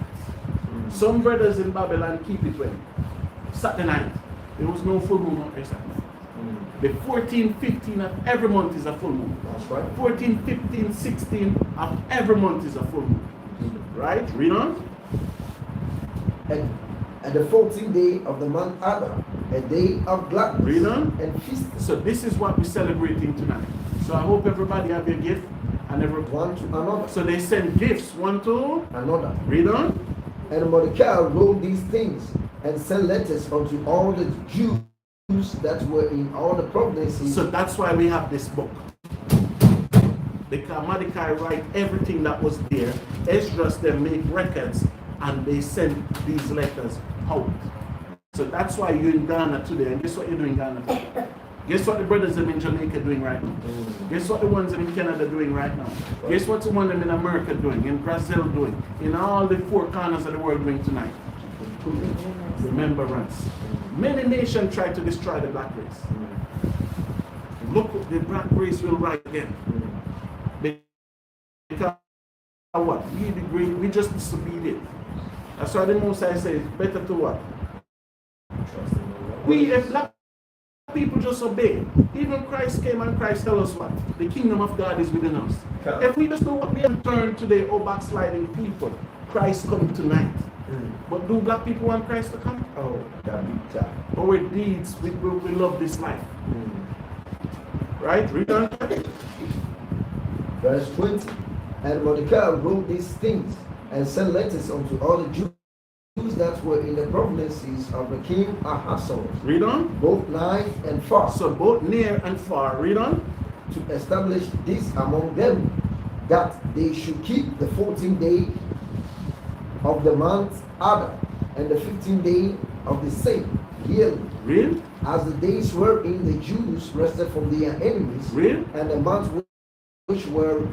Some brothers in Babylon keep it when? Saturday night. There was no full moon on Saturday night. The 14, 15 of every month is a full moon. That's right. 14, 15, 16 of every month is a full moon. Right? Read on. And the 14th day of the month Adar, a day of gladness Read on. and feast. So this is what we're celebrating tonight. So I hope everybody have your gift and One to another. So they send gifts one to Another. read on. And Mordecai wrote these things and sent letters unto all the Jews that were in all the provinces. So that's why we have this book. Because Mordecai write everything that was there. Ezra then make records and they send these letters out. So that's why you're in Ghana today. And guess what you're doing in Ghana today? Guess what the brothers in Jamaica doing right now? Guess what the ones in Canada doing right now? Guess what the ones in America doing, in Brazil doing, in all the 4 corners of the world doing tonight? Remembrance. Many nations try to destroy the black race. Look, the black race will rise again. Because what? We just disobeyed. That's why the Most High says it's better to what? If black people just obey, even Christ came and Christ tell us what? The kingdom of God is within us. If we just do what we have turned today, or backsliding people, Christ come tonight. But do black people want Christ to come? Oh, that be tough. Our deeds, we love this life. Right? Read on. Verse 20. And Mordecai wrote these things and sent letters unto all the Jews that were in the provinces of the king Ahasuerus. Read on. Both nigh and far. So both near and far. Read on. To establish this among them, that they should keep the 14th day of the month Adar, and the 15th day of the same yearly. Read. As the days wherein the Jews rested from their enemies, Read. and the months which were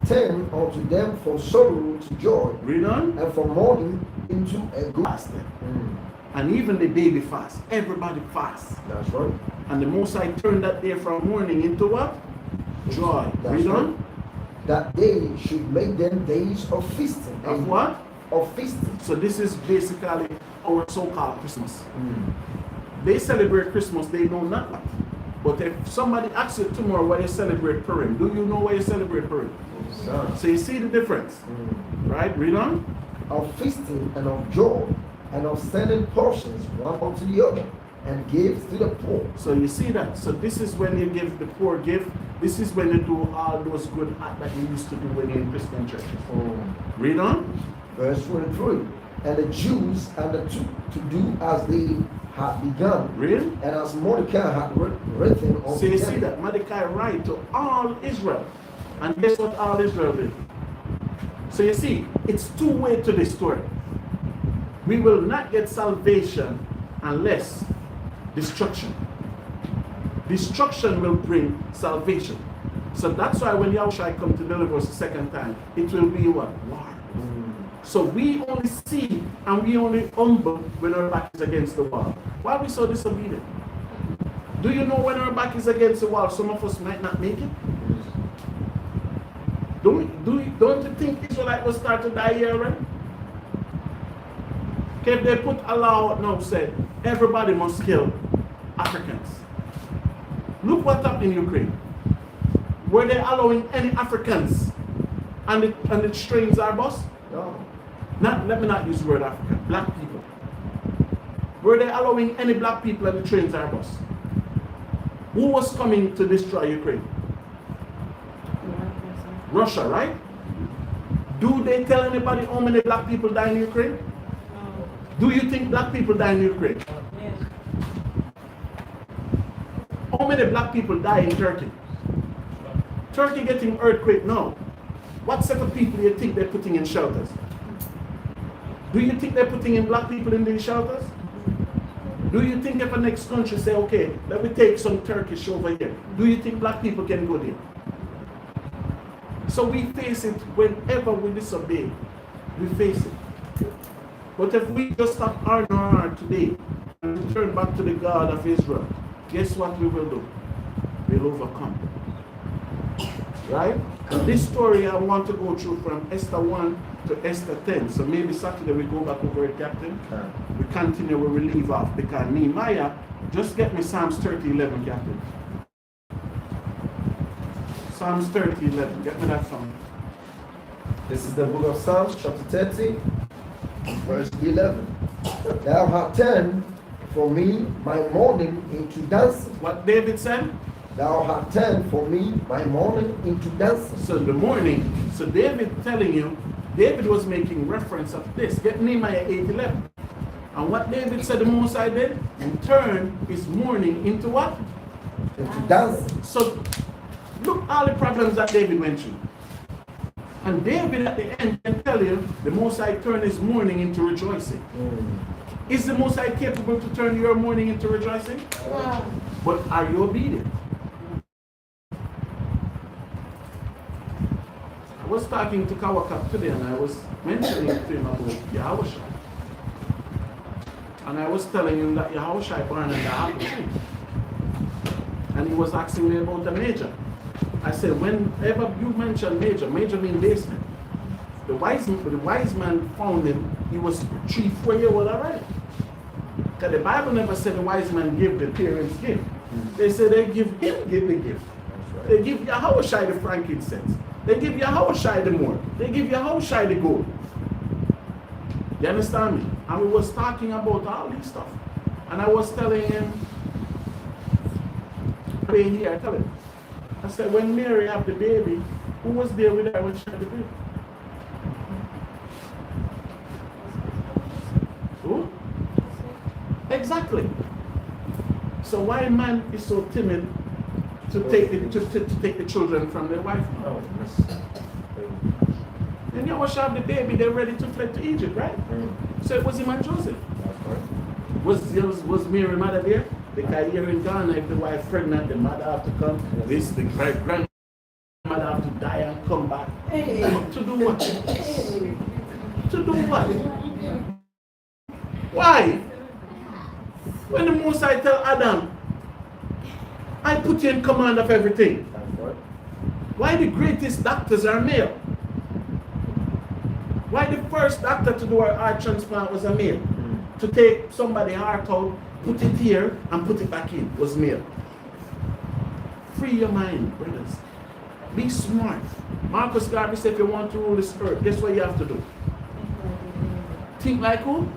turned unto them from sorrow to joy, Read on. and from mourning into a good Fast. And even the baby fast. Everybody fast. That's right. And the Most High turned that day from mourning into what? Joy. That's Read right. on. That they should make them days of feasting. Of what? Of feasting. So this is basically our so-called Christmas. They celebrate Christmas, they know not what. But if somebody asks you tomorrow why you celebrate Purim, do you know why you celebrate Purim? So you see the difference. Right? Read on. Of feasting and of joy, and of sending portions one unto the other, and gave to the poor. So you see that. So this is when you give the poor gift. This is when you do all those good acts that you used to do when you're in Christian churches. Read on. Verse 23. And the Jews undertook to do as they had begun. Read. And as Mordecai had written on So you them. see that Mordecai write to all Israel. And guess what all Israel did? So you see, it's two-way to this story. We will not get salvation unless destruction. Destruction will bring salvation. So that's why when Yahushua come to deliver us the second time, it will be what? War. So we only see and we only humble when our back is against the wall. Why are we so disobedient? Do you know when our back is against the wall, some of us might not make it? Don't you think Israelites will start to die here already? Okay, if they put a law out now said everybody must kill Africans. Look what happened in Ukraine. Were they allowing any Africans And the trains are bus? No. Let me not use the word Africa. Black people. Were they allowing any black people on the trains or bus? Who was coming to destroy Ukraine? Russia, right? Do they tell anybody how many black people die in Ukraine? Do you think black people die in Ukraine? Yes. How many black people die in Turkey? Turkey getting earthquake now. What set of people do you think they're putting in shelters? Do you think they're putting in black people in these shelters? Do you think if a next country say, okay, let me take some Turkish over here, do you think black people can go there? So we face it whenever we disobey. We face it. But if we just stop our heart today and turn back to the God of Israel, guess what we will do? We'll overcome. Right? This story I want to go through from Esther 1 to Esther 10. So maybe Saturday we go back over it, Captain. We continue where we leave off because Nehemiah, just get me Psalms 30:11, Captain. Psalms 30:11. Get me that song. This is the book of Psalms, chapter 30. Verse 11. Thou hast turned for me my mourning into dancing. What David said? Thou hast turned for me my mourning into dancing. So the morning, so David telling you, David was making reference of this. Get Nehemiah 8:11. And what David said the Most High did? And turn his mourning into what? Into dancing. So look all the problems that David went through. And David at the end can tell you the Most High turned his mourning into rejoicing. Is the Most High capable to turn your mourning into rejoicing? Wow. But are you obedient? I was talking to Kawakap today and I was mentioning to him about YAHAWAH. And I was telling him that YAHAWAH born in the apple tree. And he was asking me about the major. I said, whenever you mention major means basement. The wise man found him, he was 3-4 years old already. Because the Bible never said the wise man gave the parents gift. They said they give him the gift. They give YAHAWAH the frankincense. They give YAHAWAH the myrrh. They give YAHAWAH the gold. You understand me? And we was talking about all this stuff. And I was telling him, pray here, tell him. I said, when Mary had the baby, who was there with her when she had the baby? Who? Exactly. So why man is so timid to take the children from their wife? Oh, And Yahuwah have the baby, they're ready to flee to Egypt, right? So it was him and Joseph. Was Mary mother there? Because here in Ghana, if the wife pregnant, the mother have to come. This the grandmother have to die and come back. Hey. To do what? Hey. To do what? Why? When the Most High tell Adam, I put you in command of everything. Why the greatest doctors are male? Why the first doctor to do a heart transplant was a male? To take somebody's heart out, put it here, and put it back in was male. Free your mind, brothers. Be smart. Marcus Garvey said if you want to rule this earth, guess what you have to do? Think like who?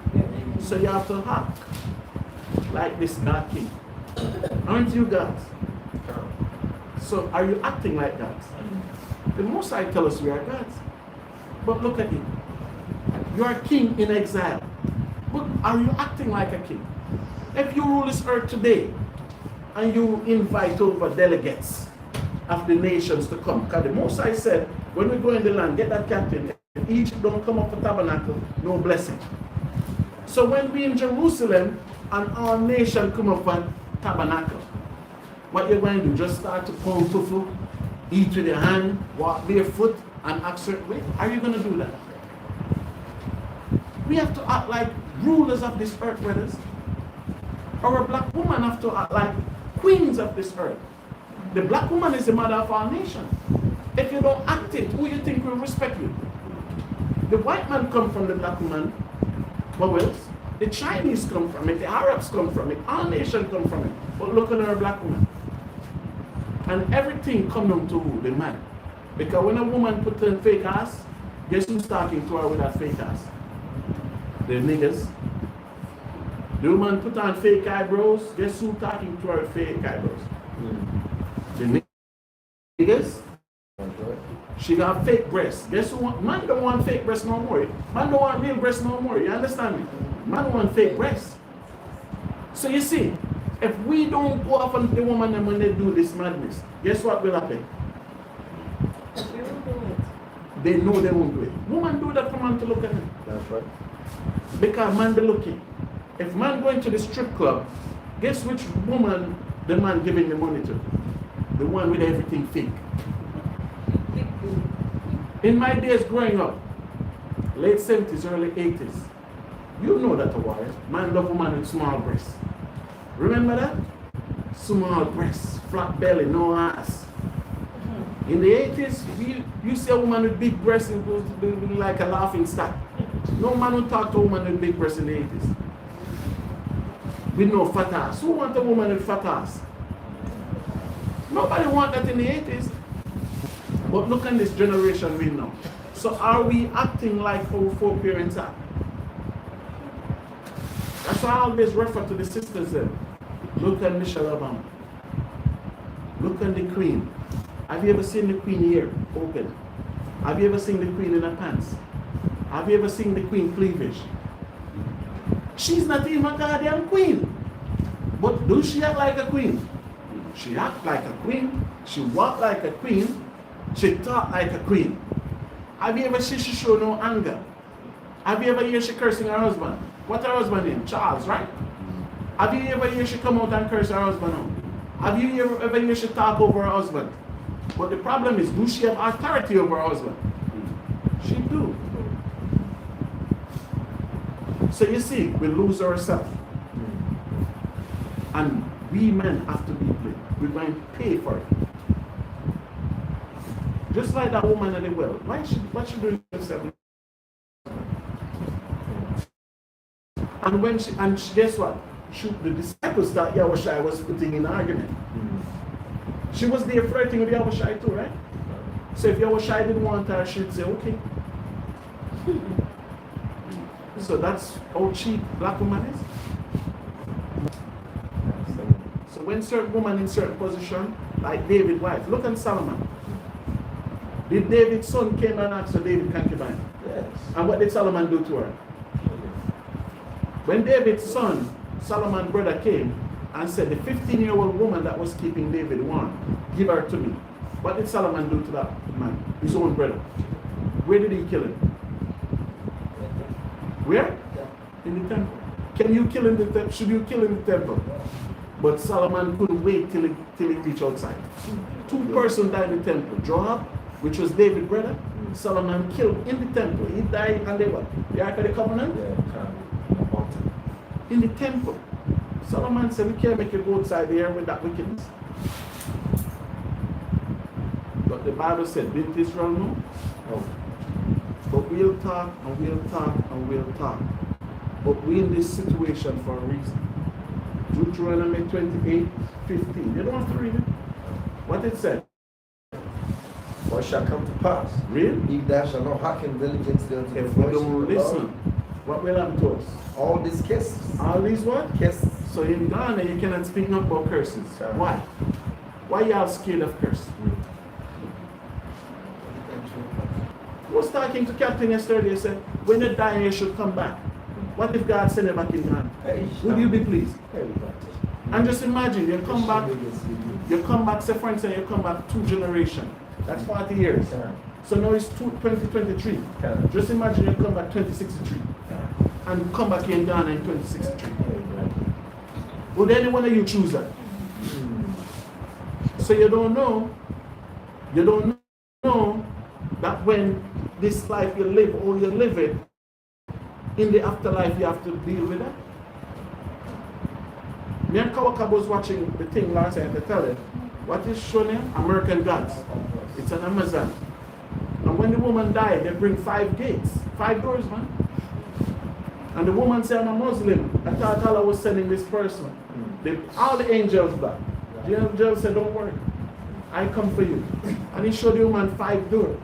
So you have to act like this God King. Aren't you gods? So are you acting like gods? The Most High tell us we are gods. But look at it. You are king in exile. But are you acting like a king? If you rule this earth today and you invite over delegates of the nations to come, because the Most High said, when we go in the land, get that captain. If Egypt don't come up for tabernacle, no blessing. So when we in Jerusalem and our nation come up for tabernacle, what you're going to do? Just start to pound fufu, eat with your hand, walk barefoot, and act certain way? Are you going to do that? We have to act like rulers of this earth, brothers. Our black woman have to act like queens of this earth. The black woman is the mother of our nation. If you don't act it, who you think will respect you? The white man come from the black woman. What else? The Chinese come from it. The Arabs come from it. Our nation come from it. But look at our black woman. And everything come down to who? The man. Because when a woman put on fake ass, guess who's talking to her with that fake ass? The niggas. The woman put on fake eyebrows, guess who talking to her with fake eyebrows? The niggas. She got fake breasts. Guess who want? Man don't want fake breasts no more. Man don't want real breasts no more. You understand me? Man don't want fake breasts. So you see, if we don't go up on the woman and when they do this madness, guess what will happen? They will do it. They know they won't do it. Woman do that for man to look at them. That's right. Because man be looking. If man going to the strip club, guess which woman the man giving the money to? The one with everything fake. In my days growing up, late 70s, early 80s, you know that a warrior. Man love woman with small breasts. Remember that? Small breasts, flat belly, no ass. In the 80s, you see a woman with big breasts, it was like a laughing stock. No man would talk to a woman with big breasts in the 80s. With no fat ass. Who want a woman with fat ass? Nobody want that in the 80s. But look at this generation we know. So are we acting like our foreparents are? That's why I always refer to the sisters there. Look at Michelle Obama. Look at the Queen. Have you ever seen the Queen here open? Have you ever seen the Queen in her pants? Have you ever seen the Queen cleavage? She's not even a goddamn queen. But do she act like a queen? She act like a queen. She walk like a queen. She talk like a queen. Have you ever seen she show no anger? Have you ever hear she cursing her husband? What's her husband name? Charles, right? Have you ever hear she come out and curse her husband out? Have you ever hear she talk over her husband? But the problem is, do she have authority over her husband? She do. So you see, we lose ourselves. And we men have to be played. We're going to pay for it. Just like that woman at the well. What she doing herself? And guess what? The disciples thought YAHAWAH was putting in an argument. She was there flirting with YAHAWAH too, right? So if YAHAWAH didn't want her, she'd say, okay. So that's how cheap black woman is. So when certain woman in certain position, like David's wife, look at Solomon. Did David's son came and asked for David's concubine? Yes. And what did Solomon do to her? When David's son, Solomon's brother, came and said, the 15-year-old woman that was keeping David warm, give her to me. What did Solomon do to that man? His own brother. Where did he kill him? Where? In the temple. Can you kill in the temple? Should you kill in the temple? But Solomon couldn't wait till he reached outside. Two persons died in the temple. Joab, which was David's brother, Solomon killed in the temple. He died and they what? The Ark of the Covenant? In the temple. Solomon said, we can't make you go outside there with that wickedness. But the Bible said, didn't Israel know? No. But we'll talk and we'll talk and we'll talk. But we're in this situation for a reason. Deuteronomy 28:15. You don't have to read it. What it said? What shall come to pass? Really? If thou shalt not hearken diligently unto the If we voice of don't the listen, Lord, what will happen to us? all these curses. All these what? Curses. So in Ghana, you cannot speak not about curses. Sorry. Why? Why you all scared of curse? I was talking to Captain yesterday, he said, when you die, you should come back. What if God send you back in Ghana? Would you be pleased? And just imagine, you come back, say for instance, you come back 2 generations. That's 40 years. So now it's 2023. Just imagine you come back 2063. And come back in Ghana in 2063. Would any one of you choose that? So you don't know that when this life you live or you live it, in the afterlife you have to deal with that. Me and Kawaka was watching the thing last night, I tell you, what is shown here? American Gods. It's an Amazon. And when the woman died, they bring 5 gates, 5 doors, man. And the woman said, I'm a Muslim. I thought Allah was sending this person. All the angels back. The angels said, don't worry. I come for you. And he showed the woman 5 doors.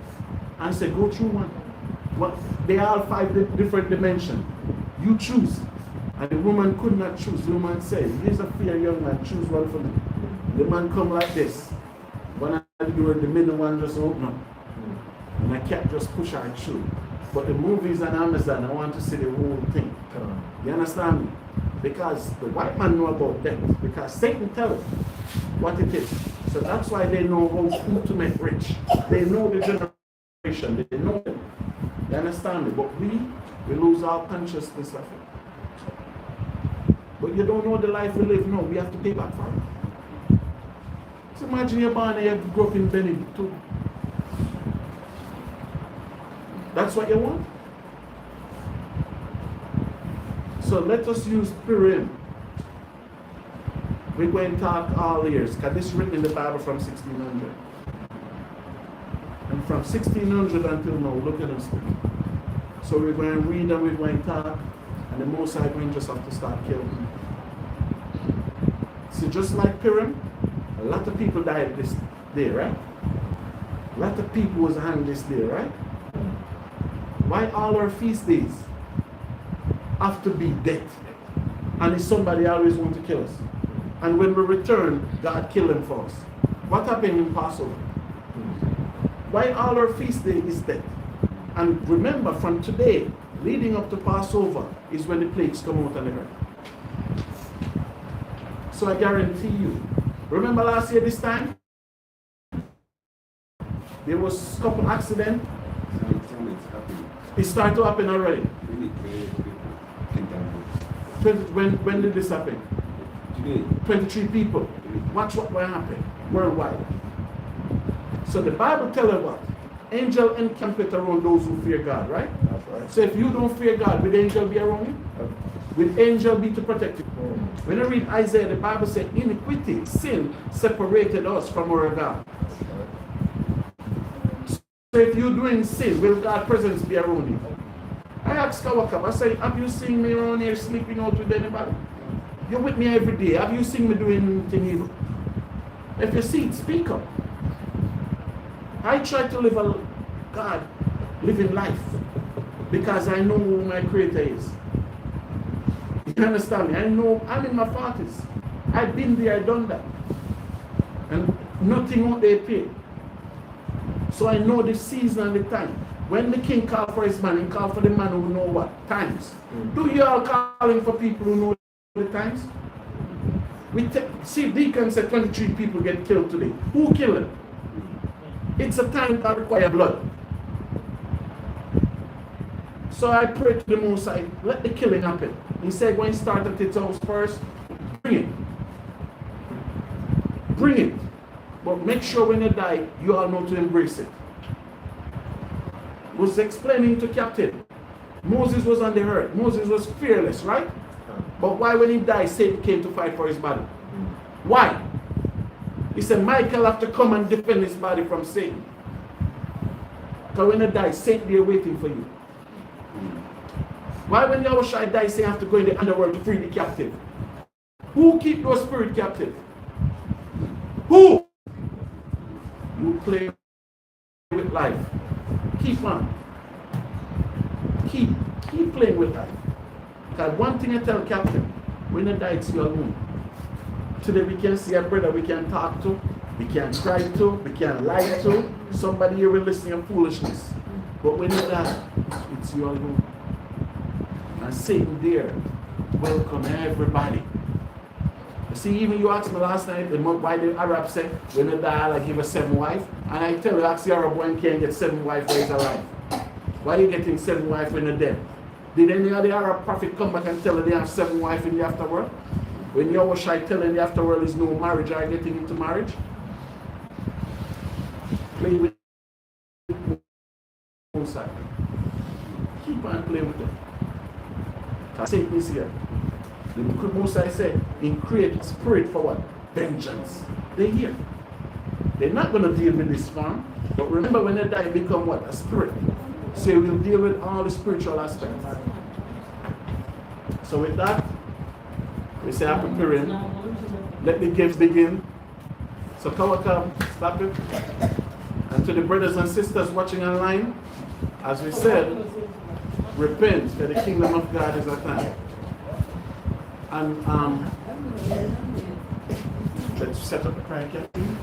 And said, go through one. What? They are 5 different dimensions. You choose. And the woman could not choose. The woman said, here's a fair young man, choose one for me. The man come like this. One of the door, the middle one just open up. And I can't just push her through. But the movies on Amazon, I want to see the whole thing. You understand me? Because the white man know about death. Because Satan tells us what it is. So that's why they know who to make rich. They know the generation. They know it. You understand me? But we lose our consciousness of it. But you don't know the life we live now. We have to pay back for it. So imagine you're born and you have to grow up in Benedict too. That's what you want? So let us use Purim. We're going to talk all years, because this is written in the Bible from 1600. And from 1600 until now, look at us. So we're going to read and we're going to talk, and the Most High going just have to start killing. See, just like Purim, a lot of people died this day, right? A lot of people was hanged this day, right? Why all our feast days have to be death? And if somebody always want to kill us. And when we return, God kill them for us. What happened in Passover? Why all our feast day is death? And remember, from today, leading up to Passover, is when the plagues come out on the earth. So I guarantee you, remember last year this time? There was a couple accidents. It started to happen already. When did this happen? Today. 23 people. Watch what will happen worldwide. So the Bible tells us what? Angel encampeth around those who fear God, right? That's right. So if you don't fear God, will angel be around you? Will angel be to protect you? When I read Isaiah, the Bible says iniquity, sin, separated us from our God. So if you're doing sin, will God's presence be around you? I asked Kawakab, I said, have you seen me around here sleeping out with anybody? You're with me every day. Have you seen me doing anything evil? If you see it, speak up. I try to live a God living life because I know who my Creator is. You understand me? I know I'm in my 40s. I've been there, I've done that. And nothing out there paid. So I know the season and the time. When the king called for his man, he called for the man who know what? Times. Do you all calling for people who know the times? See, Deacon said 23 people get killed today. Who killed them? It's a time that requires blood. So I pray to the Most High, let the killing happen. He said when he started at his house first, bring it. Bring it. But make sure when you die, you all know to embrace it. Was explaining to Captain. Moses was on the earth. Moses was fearless, right? But why when he died, Satan came to fight for his body? Why? He said, Michael have to come and defend his body from Satan. Because when he died, Satan there waiting for you. Why when YAHAWAH died, Satan have to go in the underworld to free the captive? Who keep those spirit captive? Who? You play with life. Keep on. Keep playing with life. Because one thing I tell Captain, when you die, it's your alone. Today we can see a brother we can talk to, we can cry to, we can lie to. Somebody here will listen to foolishness. But when you die, it's your alone. And Satan there welcome everybody. You see, even you asked me last night why the Arab said when you die, I give a 7 wife. And I tell you, ask the Arab one can't get 7 wives when he's alive. Why are you getting 7 wives when you're dead? Did any of the Arab prophet come back and tell you they have 7 wives in the afterworld? When YAHAWAH telling the afterworld is no marriage, are you getting into marriage? Play with the side. Keep on playing with them. Satan is here. The Most High said, in create spirit for what? Vengeance. They're here. They're not going to deal with this farm. But remember when they die, they become what? A spirit. So we'll deal with all the spiritual aspects. So with that, we say happy Purim. Let the games begin. So come, stop it. And to the brothers and sisters watching online, as we said, repent, for the kingdom of God is at hand. And let's set up the prayer campaign.